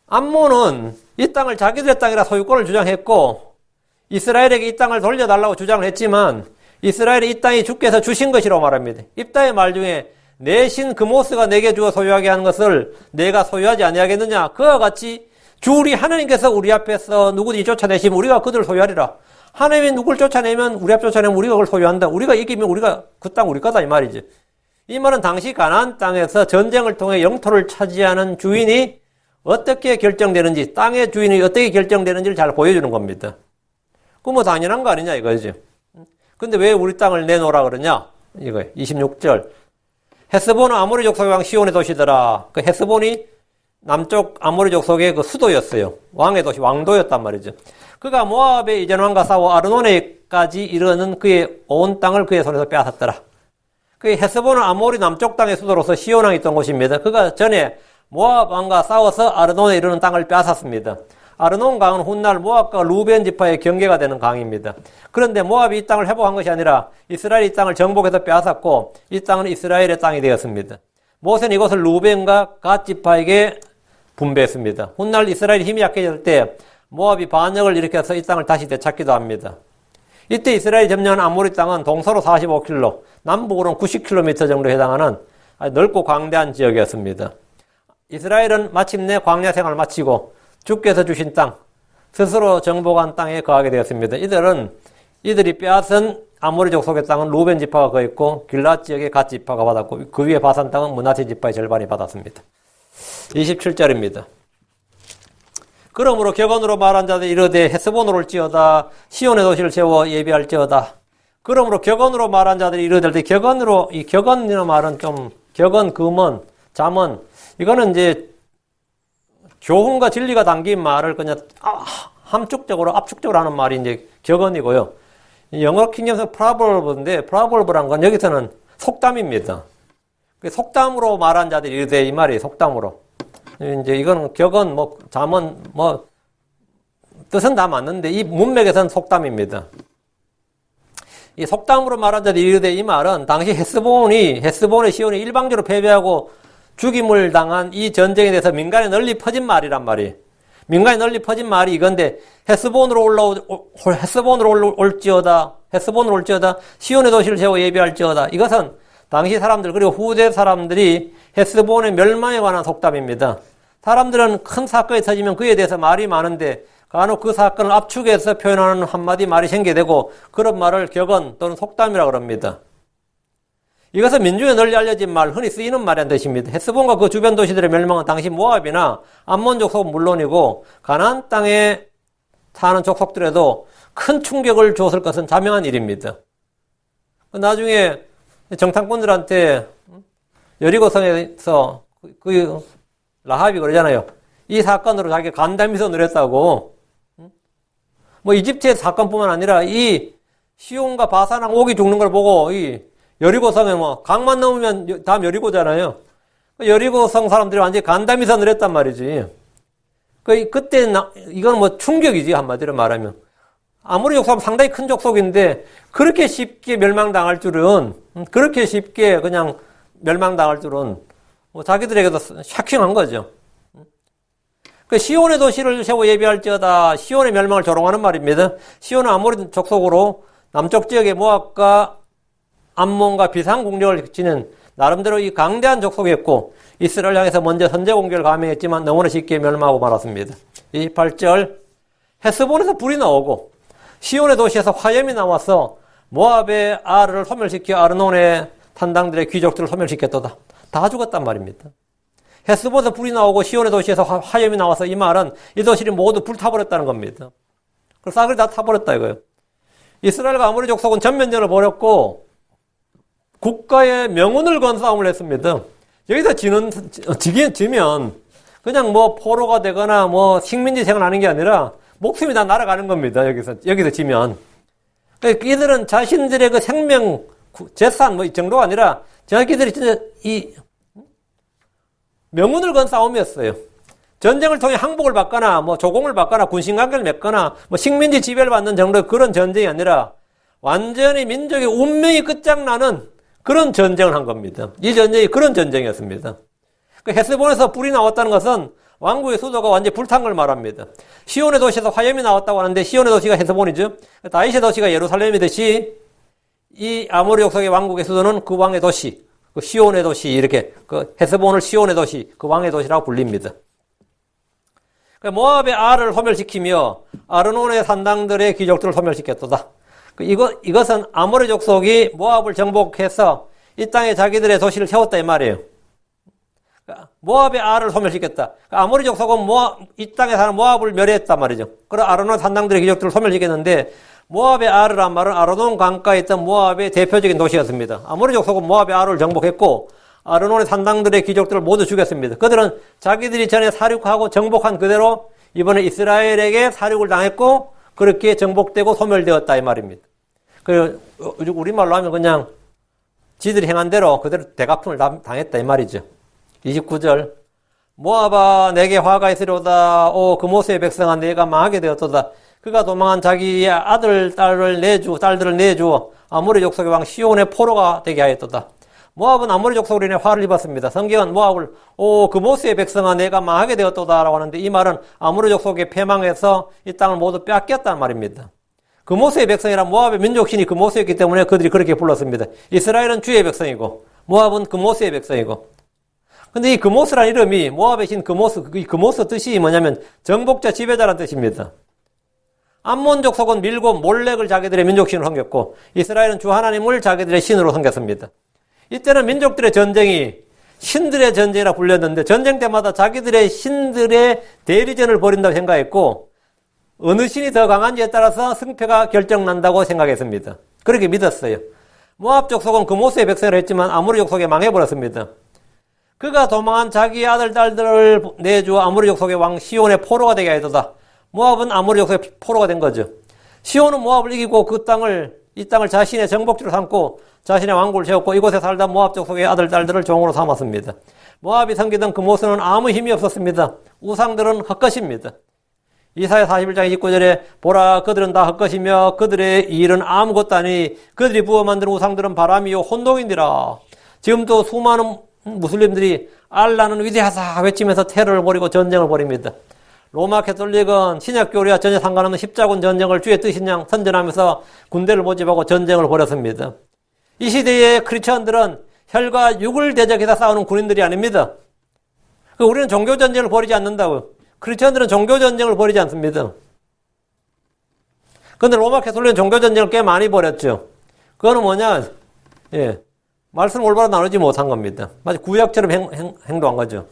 암몬은 이 땅을 자기들의 땅이라 소유권을 주장했고 이스라엘에게 이 땅을 돌려달라고 주장을 했지만 이스라엘이 이 땅이 주께서 주신 것이라고 말합니다. 입다의 말 중에 내 신 그모스가 내게 주어 소유하게 하는 것을 내가 소유하지 아니하겠느냐. 그와 같이 주 우리 하나님께서 우리 앞에서 누구든지 쫓아내시면 우리가 그들을 소유하리라. 하나님이 누굴 쫓아내면 우리 앞 쫓아내면 우리가 그걸 소유한다. 우리가 이기면 우리가 그 땅 우리 거다 이 말이지. 이 말은 당시 가나안 땅에서 전쟁을 통해 영토를 차지하는 주인이 어떻게 결정되는지 땅의 주인이 어떻게 결정되는지를 잘 보여주는 겁니다. 그거 뭐 당연한 거 아니냐 이거지. 근데 왜 우리 땅을 내놓으라 그러냐 이거예요. 26절 헤스본은 아모리 족속의 왕 시온의 도시더라. 그 헤스본이 남쪽 아모리 족속의 그 수도였어요. 왕의 도시, 왕도였단 말이죠. 그가 모압의 이전 왕과 싸워 아르논에까지 이르는 그의 온 땅을 그의 손에서 빼앗았더라. 그 헤스본은 아모리 남쪽 땅의 수도로서 시온 왕이 있던 곳입니다. 그가 전에 모압 왕과 싸워서 아르논에 이르는 땅을 빼앗았습니다. 아르논 강은 훗날 모압과 루벤 지파의 경계가 되는 강입니다. 그런데 모압이 이 땅을 회복한 것이 아니라 이스라엘이 이 땅을 정복해서 빼앗았고 이 땅은 이스라엘의 땅이 되었습니다. 모세는 이곳을 루벤과 갓 지파에게 분배했습니다. 훗날 이스라엘이 힘이 약해질 때 모압이 반역을 일으켜서 이 땅을 다시 되찾기도 합니다. 이때 이스라엘이 점령한 아모리 땅은 동서로 45km, 남북으로는 90km 정도 해당하는 아주 넓고 광대한 지역이었습니다. 이스라엘은 마침내 광야 생활을 마치고 주께서 주신 땅, 스스로 정복한 땅에 거하게 되었습니다. 이들이 빼앗은 아모리 족속의 땅은 루벤 지파가 거했고 길랏 지역의 갓 지파가 받았고 그 위에 바산 땅은 므낫세 지파의 절반이 받았습니다. 27절입니다. 그러므로 격언으로 말한 자들이 이르되 헤스본으로 올지어다 시온의 도시를 세워 예비할지어다. 그러므로 격언으로 말한 자들이 이르되 격언으로 이 격언이라는 말은 좀 격언, 금언, 잠언 이거는 이제 교훈과 진리가 담긴 말을 그냥 함축적으로 압축적으로 하는 말이 이제 격언이고요. 영어 킹제임스 프라버브인데 프라버브란 건 여기서는 속담입니다. 속담으로 말한 자들이 이르되 이 말이 속담으로. 이제 이거는 격언, 잠언, 뜻은 다 맞는데 이 문맥에서는 속담입니다. 이 속담으로 말한 자들이 이르되 이 말은 당시 헤스본의 시온이 일방적으로 패배하고 죽임을 당한 이 전쟁에 대해서 민간에 널리 퍼진 말이란 말이. 민간에 널리 퍼진 말이 이건데 헤스본으로 올지어다 시온의 도시를 세워 예비할지어다. 이것은 당시 사람들 그리고 후대 사람들이 헤스본의 멸망에 관한 속담입니다. 사람들은 큰 사건이 터지면 그에 대해서 말이 많은데 간혹 그 사건을 압축해서 표현하는 한마디 말이 생기게 되고 그런 말을 격언 또는 속담이라고 합니다. 이것은 민중에 널리 알려진 말, 흔히 쓰이는 말이란 뜻입니다. 헤스본과 그 주변 도시들의 멸망은 당시 모압이나 암몬 족속은 물론이고 가나안 땅에 사는 족속들에도 큰 충격을 줬을 것은 자명한 일입니다. 나중에 정탐꾼들한테 여리고성에서 그 라합이 그러잖아요. 이 사건으로 자기가 간담이서 누렸다고. 뭐 이집트의 사건뿐만 아니라 이 시온과 바산왕 옥이 죽는 걸 보고 이 여리고성에 뭐 강만 넘으면 다음 여리고잖아요. 여리고성 사람들이 완전히 간담이서 누렸단 말이지. 그때 이건 뭐 충격이지 한마디로 말하면. 아무리 족속하면 상당히 큰 족속인데 그렇게 쉽게 멸망당할 줄은 그렇게 쉽게 그냥 멸망당할 줄은 뭐 자기들에게도 샤킹한 거죠. 시온의 도시를 세워 예비할지어다. 시온의 멸망을 조롱하는 말입니다. 시온은 아모리 족속으로 남쪽 지역의 모압과 암몬과 비상 공격을 지닌 나름대로 이 강대한 족속이었고 이스라엘 향해서 먼저 선제 공격을 감행했지만 너무나 쉽게 멸망하고 말았습니다. 28절 헤스본에서 불이 나오고 시온의 도시에서 화염이 나와서 모압의 아르를 소멸시켜 아르논의 산당들의 귀족들을 소멸시켰도다. 다 죽었단 말입니다. 헤스본에서 불이 나오고 시온의 도시에서 화염이 나와서 이 말은 이 도시를 모두 불타버렸다는 겁니다. 그 싸그리 다 타버렸다 이거예요. 이스라엘과 아모리 족속은 전면전을 벌였고 국가의 명운을 건 싸움을 했습니다. 여기서 지면 그냥 뭐 포로가 되거나 뭐 식민지 생활하는 게 아니라 목숨이 다 날아가는 겁니다. 여기서 지면. 그러니까 이들은 자신들의 그 생명, 재산 뭐 이 정도가 아니라 자기들이 진짜 이 명운을 건 싸움이었어요. 전쟁을 통해 항복을 받거나 뭐 조공을 받거나 군신관계를 맺거나 뭐 식민지 지배를 받는 정도의 그런 전쟁이 아니라 완전히 민족의 운명이 끝장나는 그런 전쟁을 한 겁니다. 이 전쟁이 그런 전쟁이었습니다. 헤스본에서 불이 나왔다는 것은 왕국의 수도가 완전히 불탄 걸 말합니다. 시온의 도시에서 화염이 나왔다고 하는데 시온의 도시가 헤스본이죠. 다윗의 도시가 예루살렘이듯이 이 아모리 족속의 왕국의 수도는 그 왕의 도시, 그 시온의 도시 이렇게 그 헤스본을 시온의 도시, 그 왕의 도시라고 불립니다. 모압의 아를 소멸시키며 아르논의 산당들의 귀족들을 소멸시켰도다. 이것은 아모리 족속이 모압을 정복해서 이 땅에 자기들의 도시를 세웠다 이 말이에요. 모압의 아를 소멸시켰다. 아모리 족속은 이 땅에 사는 모압을 멸했단 말이죠. 그리고 아르논 산당들의 귀족들을 소멸시켰는데 모압의 아르란 말은 아르논 강가에 있던 모압의 대표적인 도시였습니다. 아모리 족속은 모압의 아를 정복했고 아르논의 산당들의 귀족들을 모두 죽였습니다. 그들은 자기들이 전에 사륙하고 정복한 그대로 이번에 이스라엘에게 사륙을 당했고 그렇게 정복되고 소멸되었다 이 말입니다. 그리고 우리말로 하면 그냥 지들이 행한 대로 그대로 대가품을 당했다 이 말이죠. 29절 모압아 내게 화가 있으려다 오 그모스의 백성아 내가 망하게 되었도다. 그가 도망한 자기의 딸들을 내주어 아모리 족속의 왕 시온의 포로가 되게 하였도다. 모압은 아모리 족속으로 인해 화를 입었습니다. 성경은 모압을 오 그모스의 백성아 내가 망하게 되었도다 라고 하는데 이 말은 아모리 족속의 패망해서 이 땅을 모두 빼앗겼다는 말입니다. 그모스의 백성이란 모압의 민족신이 그모스였기 때문에 그들이 그렇게 불렀습니다. 이스라엘은 주의 백성이고 모압은 그모스의 백성이고. 근데 이 그모스라는 이름이 모압의 신 그모스, 이 그모스 뜻이 뭐냐면 정복자 지배자라는 뜻입니다. 암몬 족속은 밀고 몰렉을 자기들의 민족신으로 섬겼고 이스라엘은 주 하나님을 자기들의 신으로 섬겼습니다. 이때는 민족들의 전쟁이 신들의 전쟁이라 불렸는데 전쟁 때마다 자기들의 신들의 대리전을 벌인다고 생각했고 어느 신이 더 강한지에 따라서 승패가 결정난다고 생각했습니다. 그렇게 믿었어요. 모압 족속은 그모스의 백성을 했지만 아모리 족속에 망해버렸습니다. 그가 도망한 자기의 딸들을 내주어 아모리 족속의 왕 시온의 포로가 되게 하였도다. 모압은 아모리 족속의 포로가 된 거죠. 시온은 모압을 이기고 이 땅을 자신의 정복지로 삼고 자신의 왕국을 세웠고 이곳에 살다 모압 족속의 딸들을 종으로 삼았습니다. 모압이 섬기던 그모스는 아무 힘이 없었습니다. 우상들은 헛것입니다. 이사야 41장 29절에 보라 그들은 다 헛것이며 그들의 일은 아무것도 아니 그들이 부어 만든 우상들은 바람이요 혼동이니라. 지금도 수많은 무슬림들이 알라는 위대하다 외치면서 테러를 벌이고 전쟁을 벌입니다. 로마 캐톨릭은 신약교리와 전혀 상관없는 십자군 전쟁을 주의 뜻인 양 선전하면서 군대를 모집하고 전쟁을 벌였습니다. 이 시대의 크리스천들은 혈과 육을 대적해서 싸우는 군인들이 아닙니다. 우리는 종교전쟁을 벌이지 않는다고요. 크리스천들은 종교전쟁을 벌이지 않습니다. 근데 로마 캐톨릭은 종교전쟁을 꽤 많이 벌였죠. 그거는 뭐냐, 예. 말씀을 올바로 나누지 못한 겁니다. 마치 구약처럼 행동한 거죠.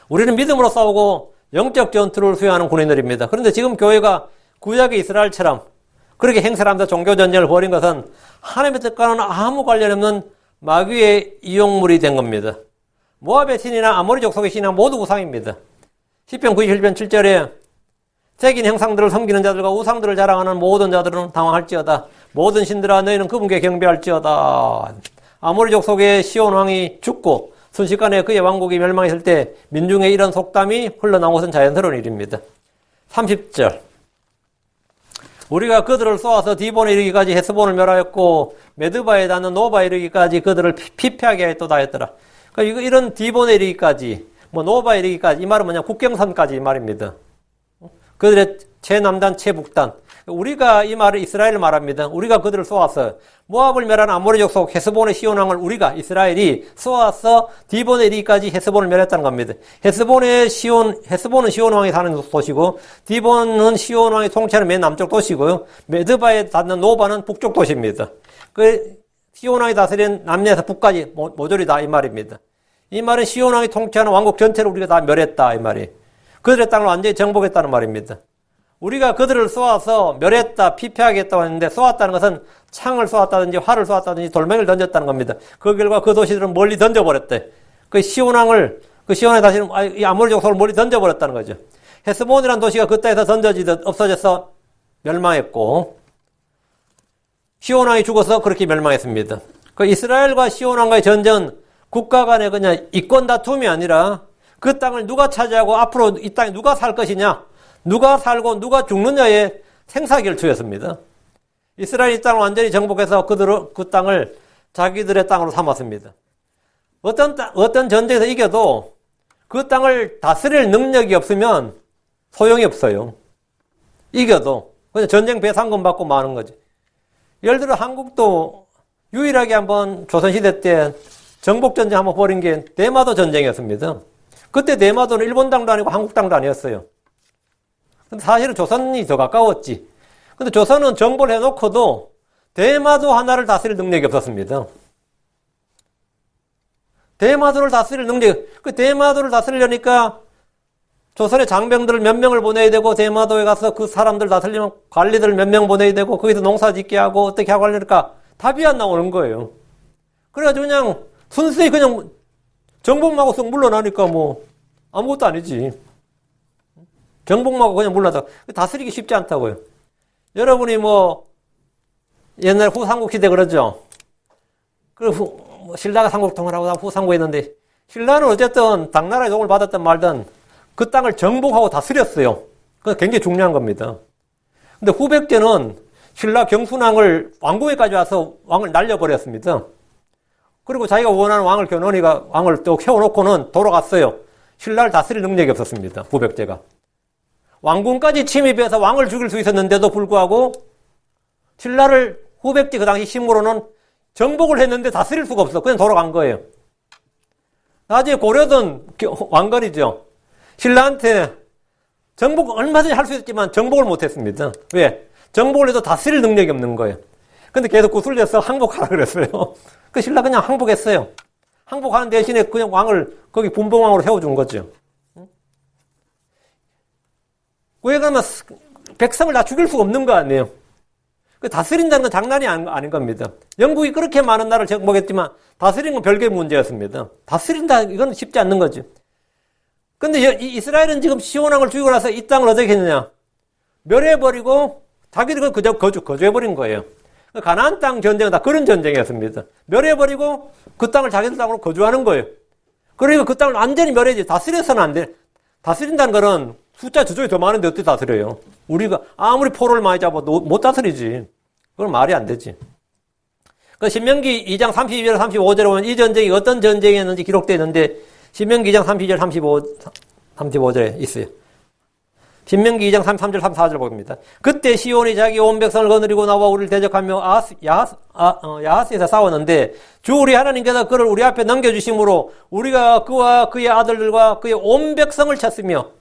우리는 믿음으로 싸우고 영적 전투를 수행하는 군인들입니다. 그런데 지금 교회가 구약의 이스라엘처럼 그렇게 행세를 하면서 종교전쟁을 벌인 것은 하나님의 뜻과는 아무 관련 없는 마귀의 이용물이 된 겁니다. 모압의 신이나 아모리 족속의 신이나 모두 우상입니다. 시편 97편 7절에 새긴 형상들을 섬기는 자들과 우상들을 자랑하는 모든 자들은 당황할지어다. 모든 신들아 너희는 그분께 경배할지어다. 아모리 족속의 시온 왕이 죽고 순식간에 그의 왕국이 멸망했을 때 민중의 이런 속담이 흘러나온 것은 자연스러운 일입니다. 30절 우리가 그들을 쏘아서 디본에 이르기까지 헤스본을 멸하였고 메드바에 닿는 노바에 이르기까지 그들을 피폐하게 하였도다 했더라. 그러니까 이런 디본에 이르기까지 노바에 이르기까지 이 말은 뭐냐 국경선까지 이 말입니다. 그들의 최남단 최북단 우리가 이 말을 이스라엘을 말합니다. 우리가 그들을 쏘아서 모압을 멸한 아모리 족속 헤스본의 시온 왕을 우리가 이스라엘이 쏘아서 디본에 이르기까지 헤스본을 멸했다는 겁니다. 헤스본은 시온 왕이 사는 도시고 디본은 시온 왕이 통치하는 맨 남쪽 도시고요. 메드바에 닿는 노바는 북쪽 도시입니다. 그 시온 왕이 다스린 남녀에서 북까지 모조리 다 이 말입니다. 이 말은 시온 왕이 통치하는 왕국 전체를 우리가 다 멸했다 이 말이. 그들의 땅을 완전히 정복했다는 말입니다. 우리가 그들을 쏘아서 멸했다, 피폐하겠다고 했는데 쏘았다는 것은 창을 쏘았다든지 활을 쏘았다든지 돌멩이를 던졌다는 겁니다. 그 결과 그 도시들은 멀리 던져버렸대. 그 시온왕의 다시는 이 아모리 족속을 멀리 던져버렸다는 거죠. 헤스본이라는 도시가 그 땅에서 던져지듯 없어져서 멸망했고 시온왕이 죽어서 그렇게 멸망했습니다. 그 이스라엘과 시온왕과의 전쟁은 국가 간의 그냥 이권 다툼이 아니라 그 땅을 누가 차지하고 앞으로 이 땅에 누가 살 것이냐, 누가 살고 누가 죽느냐의 생사결투였습니다. 이스라엘이 땅을 완전히 정복해서 그 땅을 자기들의 땅으로 삼았습니다. 어떤 전쟁에서 이겨도 그 땅을 다스릴 능력이 없으면 소용이 없어요. 이겨도 그냥 전쟁 배상금 받고 마는 거지. 예를 들어 한국도 유일하게 한번 조선시대 때 정복전쟁 한번 벌인 게 대마도 전쟁이었습니다. 그때 대마도는 일본 땅도 아니고 한국 땅도 아니었어요. 근데 사실은 조선이 더 가까웠지. 근데 조선은 정벌 해놓고도 대마도 하나를 다스릴 능력이 없었습니다. 대마도를 다스릴 그 대마도를 다스리려니까 조선의 장병들을 몇 명을 보내야 되고 대마도에 가서 그 사람들 다스리면 관리들 몇 명 보내야 되고 거기서 농사 짓게 하고 어떻게 하고 하려니까 답이 안 나오는 거예요. 그래가지고 그냥 순수히 그냥 정복하고 쓱 물러나니까 아무것도 아니지. 정복하고 그냥 물러나다. 다스리기 쉽지 않다고요. 여러분이 옛날 후삼국 시대 그러죠. 신라가 삼국통을 하고 후삼국 했는데 신라는 어쨌든 당나라의 도움을 받았든 말든 그 땅을 정복하고 다스렸어요. 그게 굉장히 중요한 겁니다. 근데 후백제는 신라 경순왕을 왕궁에까지 와서 왕을 날려버렸습니다. 그리고 자기가 원하는 왕을 견훤이가 왕을 또 세워놓고는 돌아갔어요. 신라를 다스릴 능력이 없었습니다. 후백제가. 왕궁까지 침입해서 왕을 죽일 수 있었는데도 불구하고 신라를 후백제 그 당시 힘으로는 정복을 했는데 다스릴 수가 없어. 그냥 돌아간 거예요. 나중에 고려든 왕건이죠. 신라한테 정복 얼마든지 할 수 있었지만 정복을 못했습니다. 왜? 정복을 해도 다스릴 능력이 없는 거예요. 근데 계속 구슬려서 항복하라 그랬어요. 그 신라 그냥 항복했어요. 항복하는 대신에 그냥 왕을 거기 분봉왕으로 세워준 거죠. 왜 그러면 백성을 다 죽일 수가 없는 거 아니에요. 다스린다는 건 장난이 아닌 겁니다. 영국이 그렇게 많은 나라를 정복했지만 다스린 건 별개의 문제였습니다. 다스린다 이건 쉽지 않는 거죠. 근데 이스라엘은 지금 시온왕을 죽이고 나서 이 땅을 어떻게 했느냐? 멸해버리고 자기들은 그저 거주해버린 거예요. 가나안 땅 전쟁은 다 그런 전쟁이었습니다. 멸해버리고 그 땅을 자기들 땅으로 거주하는 거예요. 그러니까 그 땅을 완전히 멸해야지. 다스려서는 안 돼. 다스린다는 거는 숫자 저쪽이 더 많은데 어떻게 다스려요? 우리가 아무리 포로를 많이 잡아도 못 다스리지. 그건 말이 안 되지. 그 신명기 2장 32절 35절에 보면 이 전쟁이 어떤 전쟁이었는지 기록되어 있는데 신명기 2장 32절 35절에 있어요. 신명기 2장 33절 34절 봅니다. 그때 시온이 자기 온 백성을 거느리고 나와 우리를 대적하며 야하스에서 싸웠는데 주 우리 하나님께서 그를 우리 앞에 넘겨주심으로 우리가 그와 그의 아들들과 그의 온 백성을 쳤으며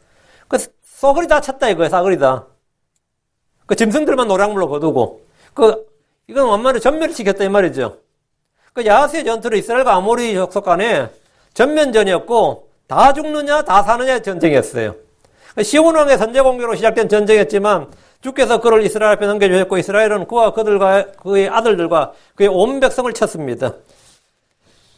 그 싸그리 다 쳤다 이거예요. 싸그리 다. 그 짐승들만 노략물로 거두고, 이건 완전히 전멸시켰다 이 말이죠. 그 야스의 전투는 이스라엘과 아모리 족속 간에 전면전이었고, 다 죽느냐, 다 사느냐의 전쟁이었어요. 시온 왕의 선제 공격으로 시작된 전쟁이었지만, 주께서 그를 이스라엘 앞에 넘겨주셨고, 이스라엘은 그와 그의 아들들과 그의 온 백성을 쳤습니다.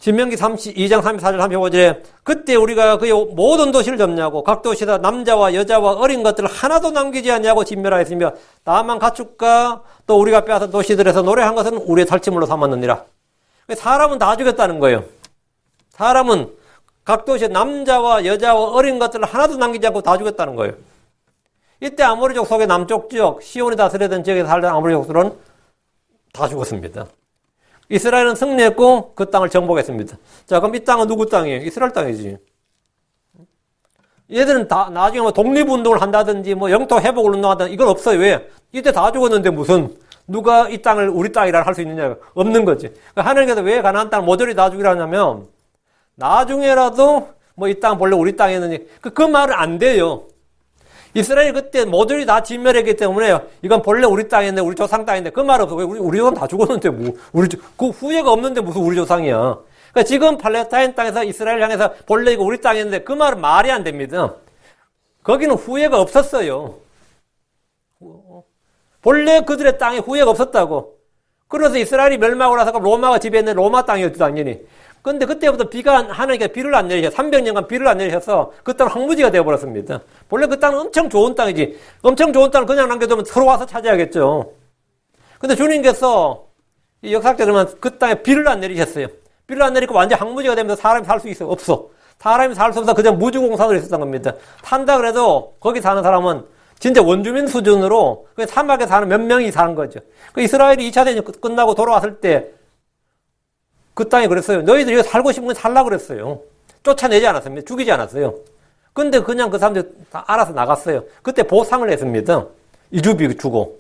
신명기 2장 34절 35절에 그때 우리가 그의 모든 도시를 점령하고 각 도시에서 남자와 여자와 어린 것들을 하나도 남기지 않냐고 진멸하였으며 다만 가축과 또 우리가 빼앗은 도시들에서 노래한 것은 우리의 탈취물로 삼았느니라. 사람은 다 죽였다는 거예요. 사람은 각 도시에 남자와 여자와 어린 것들을 하나도 남기지 않고 다 죽였다는 거예요. 이때 아모리족 속의 남쪽 지역, 시온이 다스리던 지역에 살던 아모리족들은 다 죽었습니다. 이스라엘은 승리했고 그 땅을 정복했습니다. 자, 그럼 이 땅은 누구 땅이에요? 이스라엘 땅이지. 얘들은 다 나중에 뭐 독립운동을 한다든지 뭐 영토 회복을 운동한다든지 이건 없어요. 왜? 이때 다 죽었는데 무슨 누가 이 땅을 우리 땅이라 할 수 있느냐가 없는 거지. 하나님께서 왜 가나안 땅을 모조리 다 죽이라 하냐면 나중에라도 뭐 이 땅 본래 우리 땅이었는지 그 말은 안 돼요. 이스라엘이 그때 모조리 다 진멸했기 때문에 이건 본래 우리 땅인데 우리 조상 땅인데 그 말 없어. 우리 조상 다 죽었는데 그 후회가 없는데 무슨 우리 조상이야. 그러니까 지금 팔레스타인 땅에서 이스라엘 향해서 본래 이거 우리 땅인데 그 말은 말이 안 됩니다. 거기는 후회가 없었어요. 본래 그들의 땅에 후회가 없었다고. 그래서 이스라엘이 멸망하고 나서 로마가 지배했는 로마 땅이었죠, 당연히. 근데 그때부터 하나님께서 비를 안 내리셔서 300년간 비를 안 내리셔서 그 땅은 황무지가 되어버렸습니다. 본래 그 땅은 엄청 좋은 땅이지. 엄청 좋은 땅을 그냥 남겨두면 서로 와서 차지하겠죠. 근데 주님께서 이 역사적으로는 그 땅에 비를 안 내리셨어요. 비를 안 내리고 완전 황무지가 되면서 사람이 살 수 있어? 없어. 사람이 살 수 없어서 그냥 무주공산으로 있었던 겁니다. 탄다 그래도 거기 사는 사람은 진짜 원주민 수준으로 사막에 사는 몇 명이 사는 거죠. 이스라엘이 2차 대전이 끝나고 돌아왔을 때 그 땅이 그랬어요. 너희들이 여기 살고 싶으면 살라 그랬어요. 쫓아내지 않았습니다. 죽이지 않았어요. 근데 그냥 그 사람들 다 알아서 나갔어요. 그때 보상을 했습니다. 이주비 주고.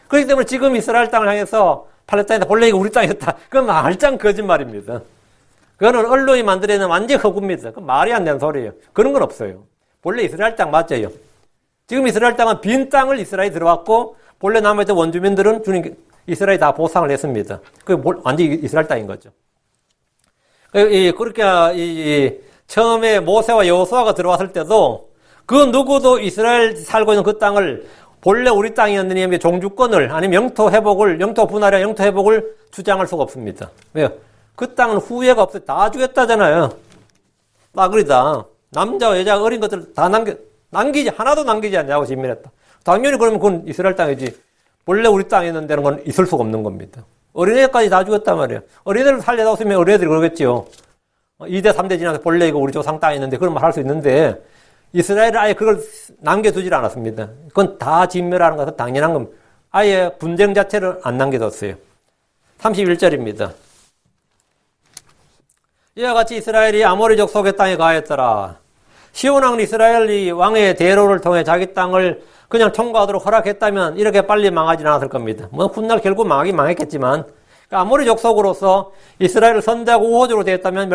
그렇기 때문에 지금 이스라엘 땅을 향해서 팔레스타인에서 본래 이거 우리 땅이었다. 그건 말짱 거짓말입니다. 그거는 언론이 만들어낸 완전 허구입니다. 그 말이 안 되는 소리예요. 그런 건 없어요. 본래 이스라엘 땅 맞아요. 지금 이스라엘 땅은 빈 땅을 이스라엘이 들어왔고 본래 남아있던 원주민들은 이스라엘이 다 보상을 했습니다. 그게 완전히 이스라엘 땅인 거죠. 그렇게 처음에 모세와 여호수아가 들어왔을 때도 그 누구도 이스라엘 살고 있는 그 땅을 본래 우리 땅이었느니 종주권을 아니면 영토 분할이나 영토 회복을 주장할 수가 없습니다. 왜요? 그 땅은 후회가 없어요. 다 죽였다잖아요. 빠그리다. 남자와 여자 어린 것들 다 하나도 남기지 않냐고 진멸했다. 당연히 그러면 그건 이스라엘 땅이지. 원래 우리 땅에 있는 데는 건 있을 수가 없는 겁니다. 어린애까지 다 죽였단 말이에요. 어린애를 살려다 없으면 어린애들이 그러겠지요. 2대, 3대 지나서 본래 이거 우리 조상 땅에 있는데 그런 말 할 수 있는데 이스라엘은 아예 그걸 남겨두질 않았습니다. 그건 다 진멸하는 것은 당연한 겁니다. 아예 분쟁 자체를 안 남겨뒀어요. 31절입니다. 이와 같이 이스라엘이 아모리족 속의 땅에 가했더라. 시온 왕은 이스라엘이 왕의 대로를 통해 자기 땅을 그냥 통과하도록 허락했다면 이렇게 빨리 망하지는 않았을 겁니다. 뭐 훗날 결국 망했겠지만 아모리족 속으로서 이스라엘을 선대하고 우호적으로 되었다면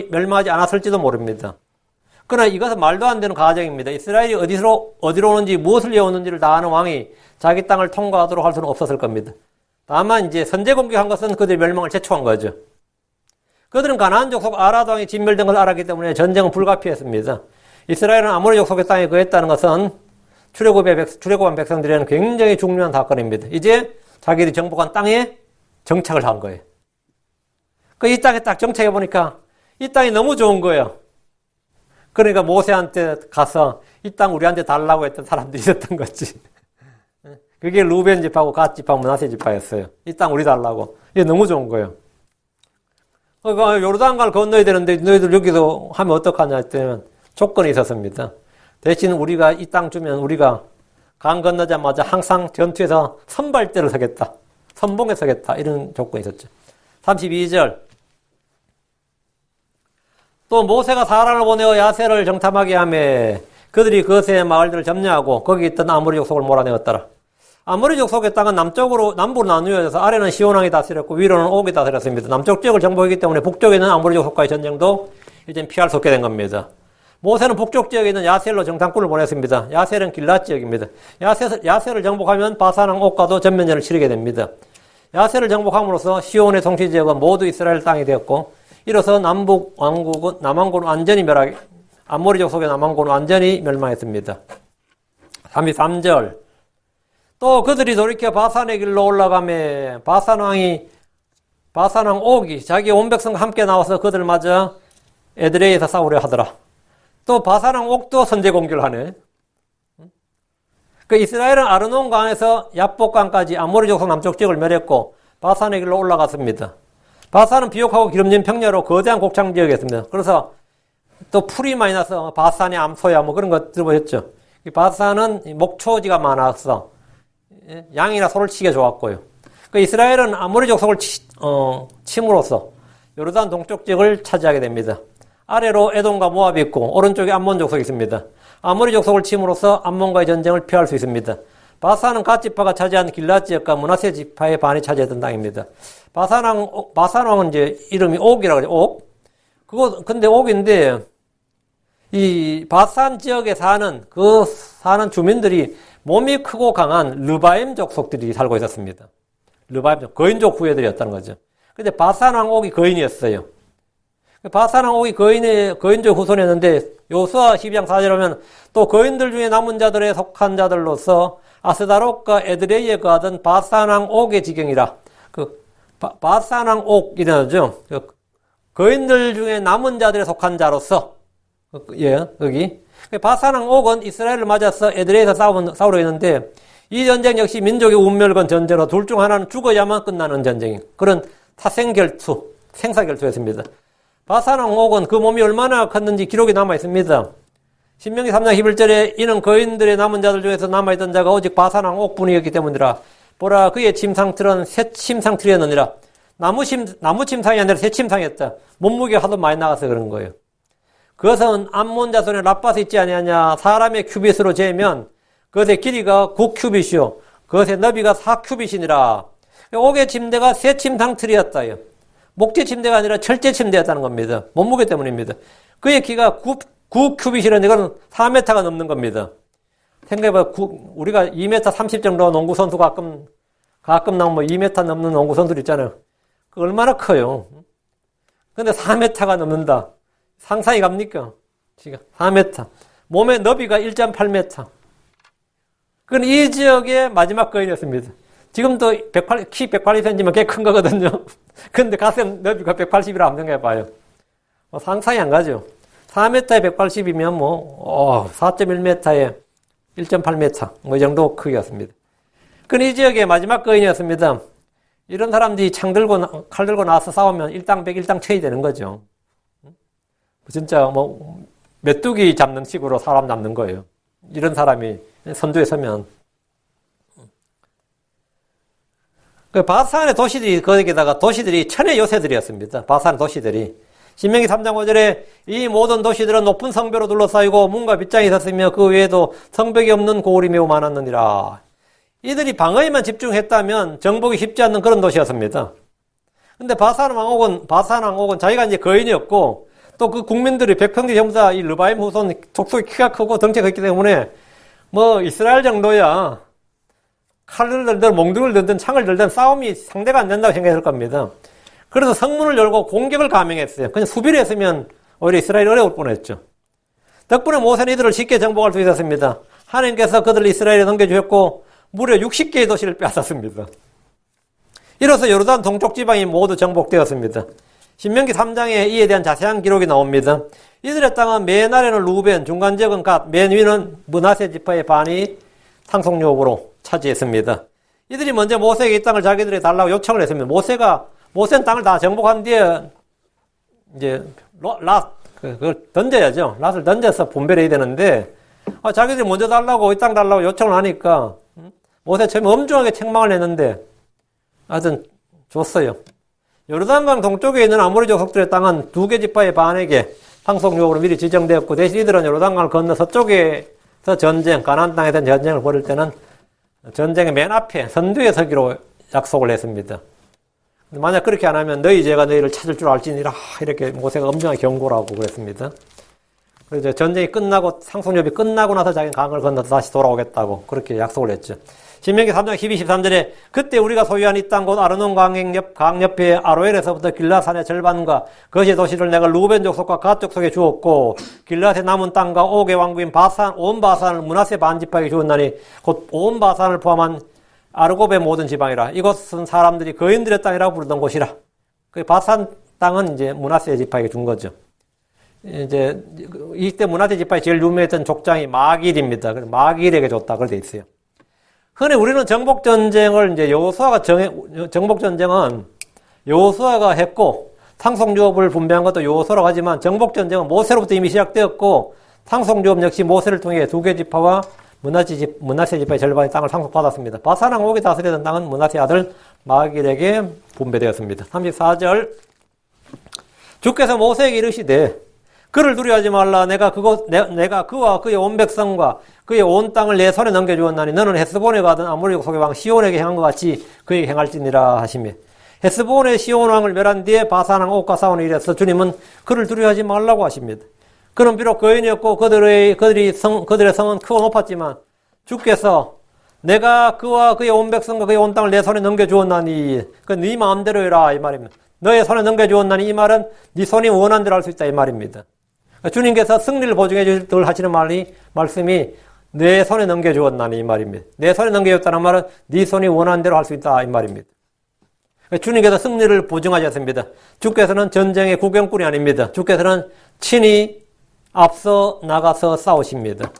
멸망하지 않았을지도 모릅니다. 그러나 이것은 말도 안 되는 가정입니다. 이스라엘이 어디로 오는지 무엇을 이어오는지를 다 아는 왕이 자기 땅을 통과하도록 할 수는 없었을 겁니다. 다만 이제 선제 공격한 것은 그들의 멸망을 재촉한 거죠. 그들은 가나안 족속 아라도 왕이 진멸된 것을 알았기 때문에 전쟁은 불가피했습니다. 이스라엘은 아모리족 속의 땅에 거했다는 것은 출애굽한 백성들에게는 굉장히 중요한 사건입니다. 이제 자기들이 정복한 땅에 정착을 한 거예요. 이 땅에 딱 정착해 보니까 이 땅이 너무 좋은 거예요. 그러니까 모세한테 가서 이 땅 우리한테 달라고 했던 사람들이 있었던 거지. 그게 루벤 지파고 갓 지파, 므낫세 지파였어요. 이 땅 우리 달라고. 이게 너무 좋은 거예요. 그러니까 요르단강을 건너야 되는데 너희들 여기서 하면 어떡하냐 했더니 조건이 있었습니다. 대신 우리가 이 땅 주면 우리가 강 건너자마자 항상 전투에서 선발대를 서겠다. 선봉에 서겠다. 이런 조건이 있었죠. 32절. 또 모세가 사람을 보내어 야세를 정탐하게 하며 그들이 그것의 마을들을 점령하고 거기 있던 아모리족 속을 몰아내었더라. 아모리족 속의 땅은 남부로 나누어져서 아래는 시온 왕이 다스렸고 위로는 옥이 다스렸습니다. 남쪽 지역을 정복했기 때문에 북쪽에 있는 아모리족 속과의 전쟁도 이제 피할 수 없게 된 겁니다. 모세는 북쪽 지역에 있는 야셀로 정탐꾼을 보냈습니다. 야셀은 길랏 지역입니다. 야셀을 정복하면 바산왕 옥과도 전면전을 치르게 됩니다. 야셀을 정복함으로써 시온의 통치 지역은 모두 이스라엘 땅이 되었고, 이로써 남왕국은 완전히 아모리족 속의 남왕국은 완전히 멸망했습니다. 33절. 또 그들이 돌이켜 바산의 길로 올라가매 바산왕 옥이 자기 온 백성과 함께 나와서 그들 맞아 에드레이에서 싸우려 하더라. 또 바산왕 옥도 선제 공격을 하네. 그 이스라엘은 아르논 강에서 야복강까지 아모리족 속 남쪽 지역을 멸했고 바산의 길로 올라갔습니다. 바산은 비옥하고 기름진 평야로 거대한 곡창 지역이었습니다. 그래서 또 풀이 많이 나서 바산의 암소야 뭐 그런 거 들어보셨죠? 바산은 목초지가 많아서 양이나 소를 치기가 좋았고요. 그 이스라엘은 아모리족 속을 침으로써 요르단 동쪽 지역을 차지하게 됩니다. 아래로 에돔과 모압이 있고 오른쪽에 암몬 족속이 있습니다. 아모리 족속을 침으로써 암몬과의 전쟁을 피할 수 있습니다. 바산은 갓 지파가 차지한 길랏 지역과 므낫세 지파의 반이 차지했던 땅입니다. 바산왕은 이제 이름이 옥이라고 하죠. 옥. 근데 옥인데 이 바산 지역에 사는 주민들이 몸이 크고 강한 르바임 족속들이 살고 있었습니다. 르바임 족, 거인족 후예들이었다는 거죠. 근데 바산왕 옥이 거인이었어요. 바산왕 옥이 거인족 후손이었는데 요수아 12장 4절에 보면 또 거인들 중에 남은 자들에 속한 자들로서 아스다롯과 에드레이에 거하던 바산왕 옥의 지경이라. 바산왕 옥이라죠. 거인들 중에 남은 자들에 속한 자로서 여기 바산왕 옥은 이스라엘을 맞아서 에드레이에서 싸우려 했는데 이 전쟁 역시 민족의 운멸건 전쟁으로 둘 중 하나는 죽어야만 끝나는 전쟁인 그런 타생결투, 생사결투였습니다. 바산왕 옥은 그 몸이 얼마나 컸는지 기록이 남아있습니다. 신명기 3장 11절에 이는 거인들의 남은 자들 중에서 남아있던 자가 오직 바산왕 옥뿐이었기 때문이라. 보라 그의 침상틀은 새 침상틀이었느니라. 나무 침상이 아니라 새 침상이었다. 몸무게가 하도 많이 나가서 그런 거예요. 그것은 암몬 자손의 라빠스 있지 아니하냐. 사람의 큐빗으로 재면 그것의 길이가 9큐빗이요 그것의 너비가 4큐빗이니라. 옥의 침대가 새 침상틀이었다요. 목재 침대가 아니라 철제 침대였다는 겁니다. 몸무게 때문입니다. 그의 키가 9큐빗이라는 이건 4m가 넘는 겁니다. 생각해봐, 우리가 2m 30 정도 농구선수 가끔 나오면 뭐 2m 넘는 농구선수들 있잖아요. 그 얼마나 커요. 근데 4m가 넘는다. 상상이 갑니까? 지금 4m. 몸의 너비가 1.8m. 그건 이 지역의 마지막 거인이었습니다. 지금도 키 180cm면 꽤 큰 거거든요. 근데 가슴 너비가 180이라 한번 생각해봐요. 상상이 안 가죠. 4m에 180이면 4.1m에 1.8m, 이 정도 크기였습니다. 그건 이 지역의 마지막 거인이었습니다. 이런 사람들이 칼 들고 나와서 싸우면 일당백, 일당천이 되는 거죠. 진짜 메뚜기 잡는 식으로 사람 잡는 거예요. 이런 사람이 선두에 서면. 바산의 도시들이, 거기다가 도시들이 천의 요새들이었습니다. 바산의 도시들이. 신명기 3장 5절에 이 모든 도시들은 높은 성벽으로 둘러싸이고 문과 빗장이 있었으며 그 외에도 성벽이 없는 고을이 매우 많았느니라. 이들이 방어에만 집중했다면 정복이 쉽지 않는 그런 도시였습니다. 근데 바산왕 옥은 자기가 이제 거인이었고 또 그 국민들이 백성들이 전부 다 이 르바임 후손 족속이 키가 크고 덩치가 있기 때문에 이스라엘 정도야 칼을 들든 몽둥이를 들든 창을 들든 싸움이 상대가 안 된다고 생각했을 겁니다. 그래서 성문을 열고 공격을 감행했어요. 그냥 수비를 했으면 오히려 이스라엘이 어려울 뻔했죠. 덕분에 모세는 이들을 쉽게 정복할 수 있었습니다. 하나님께서 그들을 이스라엘에 넘겨주셨고 무려 60개의 도시를 빼앗았습니다. 이로써 요르단 동쪽 지방이 모두 정복되었습니다. 신명기 3장에 이에 대한 자세한 기록이 나옵니다. 이들의 땅은 맨 아래는 루벤, 중간 지역은 갓, 맨 위는 므낫세 지파의 반이 상속유업으로 차지했습니다. 이들이 먼저 모세에게 이 땅을 자기들에게 달라고 요청을 했습니다. 모세는 땅을 다 정복한 뒤에 이제 그걸 던져야죠. 랏을 던져서 분배해야 되는데 자기들이 먼저 달라고 이 땅 달라고 요청을 하니까 모세 처음에 엄중하게 책망을 했는데 하여튼 줬어요. 요르단강 동쪽에 있는 아모리 족속들의 땅은 2개 지파의 반에게 상속유업으로 미리 지정되었고 대신 이들은 요르단강을 건너 서쪽에서 가나안 땅에 대한 전쟁을 벌일 때는 전쟁의 맨 앞에 선두에 서기로 약속을 했습니다. 만약 그렇게 안 하면 너희 죄가 너희를 찾을 줄 알지니라 이렇게 모세가 엄중하게 경고를 하고 그랬습니다. 그래서 전쟁이 끝나고 상속협이 끝나고 나서 자기는 강을 건너서 다시 돌아오겠다고 그렇게 약속을 했죠. 신명기 3장 12, 13절에 그때 우리가 소유한 이 땅 곧 아르논 강 옆에 아로엘에서부터 길라산의 절반과 그것의 도시를 내가 루벤 족속과 갓 족속에 주었고 길라앗의 남은 땅과 옥의 왕국인 바산 온 바산을 므낫세 반지파에게 주었나니 곧 온 바산을 포함한 아르곱의 모든 지방이라. 이곳은 사람들이 거인들의 땅이라고 부르던 곳이라. 그 바산 땅은 이제 므낫세 지파에게 준 거죠. 이제 이때 므낫세 지파에 제일 유명했던 족장이 마길입니다. 그래서 마길에게 줬다 그렇게 돼 있어요. 흔히 우리는 정복전쟁을 이제 정복전쟁은 여호수아가 했고 상속유업을 분배한 것도 여호수아라고 하지만 정복전쟁은 모세로부터 이미 시작되었고 상속유업 역시 모세를 통해 두 개 지파와 므낫세 지파의 절반의 땅을 상속받았습니다. 바산왕 옥이 다스리던 땅은 므낫세 아들 마길에게 분배되었습니다. 34절 주께서 모세에게 이르시되 그를 두려워하지 말라. 내가 그와 그의 온 백성과 그의 온 땅을 내 손에 넘겨주었나니 너는 헤스본에 가든 아모리 족속의 왕 시온에게 행한 것 같이 그에게 행할지니라 하시며 헤스본의 시온 왕을 멸한 뒤에 바산 왕 옥과 싸우는 일에서 주님은 그를 두려워하지 말라고 하십니다. 그는 비록 거인이었고 그들의 성은 크고 높았지만 주께서 내가 그와 그의 온 백성과 그의 온 땅을 내 손에 넘겨주었나니 그 네 마음대로 해라 이 말입니다. 너의 손에 넘겨주었나니 이 말은 네 손이 원한 대로 할 수 있다 이 말입니다. 주님께서 승리를 보증해 주실 하시는 말씀이 내 손에 넘겨주었나니 이 말입니다. 내 손에 넘겨줬다는 말은 네 손이 원하는 대로 할 수 있다 이 말입니다. 주님께서 승리를 보증하셨습니다. 주께서는 전쟁의 구경꾼이 아닙니다. 주께서는 친히 앞서 나가서 싸우십니다.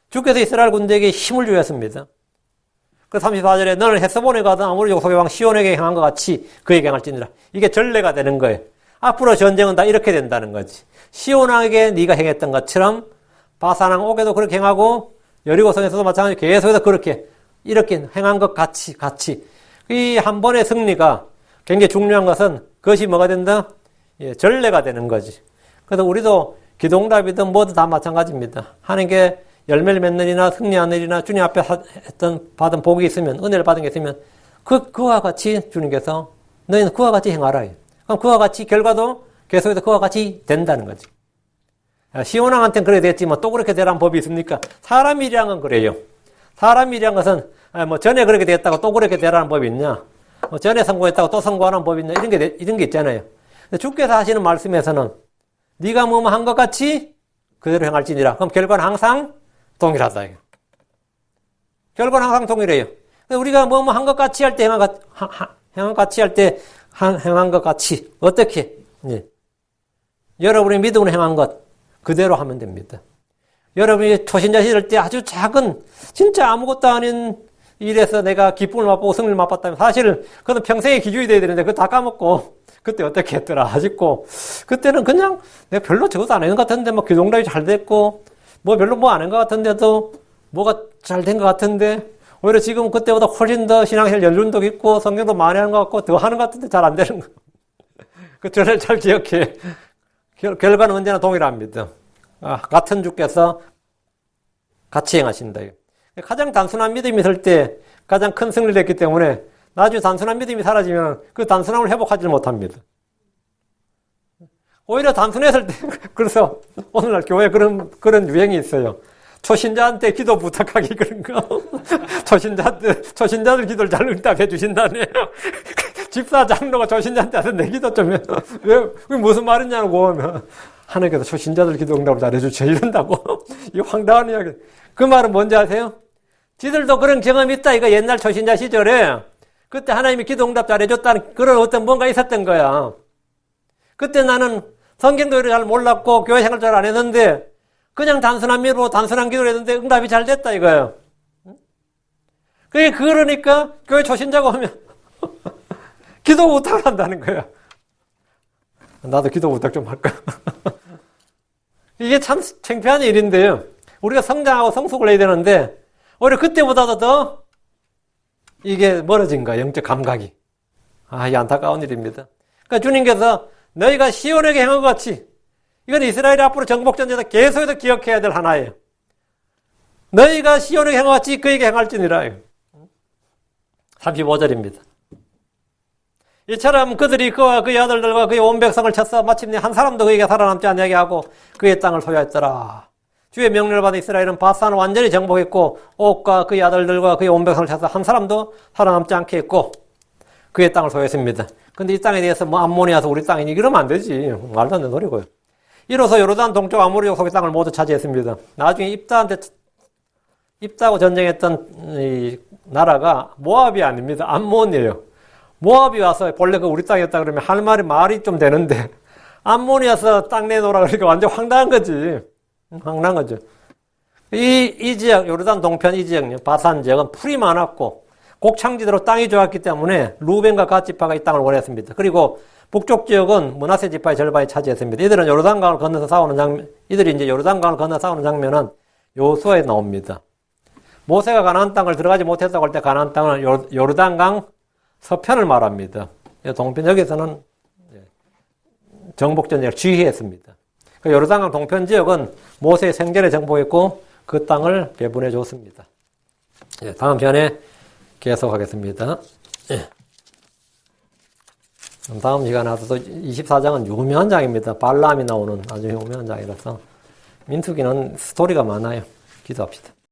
주께서 이스라엘 군대에게 힘을 주셨습니다. 그 34절에 너는 헤스본에 가든 아모리 족속의 왕 시온에게 행한 것 같이 그에게 행할지니라. 이게 전례가 되는 거예요. 앞으로 전쟁은 다 이렇게 된다는 거지. 시온 왕에게 네가 행했던 것처럼 바산 왕 옥에도 그렇게 행하고 여리고성에서도 마찬가지로 계속해서 이렇게 행한 것 같이 이 한 번의 승리가 굉장히 중요한 것은 그것이 뭐가 된다? 전례가 되는 거지. 그래서 우리도 기도응답이든 뭐든 다 마찬가지입니다. 하나님께 열매를 맺는 일이나 승리하는 일이나 주님 앞에 받은 복이 있으면 은혜를 받은 게 있으면 그와 같이 주님께서 너희는 그와 같이 행하라. 그럼 그와 같이 결과도 계속해서 그와 같이 된다는 거지. 시온왕한테는 그래 됐지만 또 그렇게 되라는 법이 있습니까? 사람 일이란 건 그래요. 사람 일이란 것은 전에 그렇게 됐다고 또 그렇게 되라는 법이 있냐? 전에 성공했다고 또 성공하는 법이 있냐? 이런 게 있잖아요. 근데 주께서 하시는 말씀에서는 네가 뭐뭐 한 것 같이 그대로 행할지니라. 그럼 결과는 항상 동일하다. 결과는 항상 동일해요. 우리가 뭐뭐 한 것 같이 할 때 행한 것 같이 어떻게? 여러분이 믿음으로 행한 것 그대로 하면 됩니다. 여러분이 초신자 시절 때 아주 작은 진짜 아무것도 아닌 일에서 내가 기쁨을 맛보고 승리를 맛봤다면 사실 그건 평생의 기준이 돼야 되는데 그거 다 까먹고 그때 어떻게 했더라 아직고 그때는 그냥 내가 별로 저것도 안 했는 것 같은데 뭐 기도응답이 잘 됐고 뭐 별로 뭐 안 한 것 같은데도 뭐가 잘 된 것 같은데 오히려 지금 그때보다 훨씬 더 신앙생활 연륜도 있고 성경도 많이 하는 것 같고 더 하는 것 같은데 잘 안 되는 거. 그 전을 잘 기억해. 결과는 언제나 동일합니다. 같은 주께서 같이 행하신다. 가장 단순한 믿음이 있을 때 가장 큰 승리를 했기 때문에 나중에 단순한 믿음이 사라지면 그 단순함을 회복하지 못합니다. 오히려 단순했을 때 그래서 오늘날 교회에 그런 유행이 있어요. 초신자한테 기도 부탁하기 그런 거. 초신자들 기도를 잘 응답해 주신다네요. 집사 장로가 초신자한테 와서 내 기도 좀 해. 왜 무슨 말이냐고 하면 하나님께서 초신자들 기도 응답을 잘해주죠 이런다고. 이 황당한 이야기. 그 말은 뭔지 아세요? 지들도 그런 경험이 있다. 이거 옛날 초신자 시절에 그때 하나님이 기도 응답 잘해줬다는 그런 어떤 뭔가 있었던 거야. 그때 나는 성경도 잘 몰랐고 교회 생활 잘 안 했는데 그냥 단순한 믿음으로 단순한 기도를 했는데 응답이 잘 됐다 이거예요. 그러니까 교회 초신자가 오면 기도 부탁을 한다는 거야. 나도 기도 부탁 좀 할까? 이게 참 창피한 일인데요. 우리가 성장하고 성숙을 해야 되는데 오히려 그때보다도 더 이게 멀어진 거야. 영적 감각이. 이 안타까운 일입니다. 그러니까 주님께서 너희가 시온에게 행한 것 같이 이건 이스라엘이 앞으로 정복전쟁에서 계속해서 기억해야 될 하나예요. 너희가 시온에게 행한 것 같이 그에게 행할지니라. 35절입니다. 이처럼 그들이 그와 그의 아들들과 그의 온 백성을 쳤어 마침내 한 사람도 그에게 살아남지 않게 하고 그의 땅을 소유했더라. 주의 명령을 받은 이스라엘은 바산을 완전히 정복했고 옥과 그의 아들들과 그의 온 백성을 쳐서 한 사람도 살아남지 않게 했고 그의 땅을 소유했습니다. 근데 이 땅에 대해서 뭐 암몬이 와서 우리 땅이니 이러면 안 되지. 말도 안 되는 소리고요. 이로써 요르단 동쪽 아모리족 속의 땅을 모두 차지했습니다. 나중에 입다하고 전쟁했던 이 나라가 모압이 아닙니다. 암몬이에요. 모압이 와서 본래 그 우리 땅이었다 그러면 할 말이 좀 되는데 암몬이 와서 땅 내놓으라 그러니까 완전 황당한 거지. 황당한 거죠. 이 지역, 요르단 동편 이 지역, 바산 지역은 풀이 많았고 곡창지대로 땅이 좋았기 때문에 루벤과 갓 지파가 이 땅을 원했습니다. 그리고 북쪽 지역은 므낫세 지파의 절반이 차지했습니다. 이들은 요르단강을 건너서 싸우는 장면, 이들이 이제 요르단강을 건너 싸우는 장면은 요수아에 나옵니다. 모세가 가나안 땅을 들어가지 못했다고 할 때 가나안 땅은 요르단강 서편을 말합니다. 동편 여기서는 정복 전쟁을 지휘했습니다. 요르단강 동편 지역은 모세의 생전에 정복했고 그 땅을 배분해 줬습니다. 다음 시간에 계속하겠습니다. 다음 시간에 와서 24장은 유명한 장입니다. 발람이 나오는 아주 유명한 장이라서 민수기는 스토리가 많아요. 기도합시다.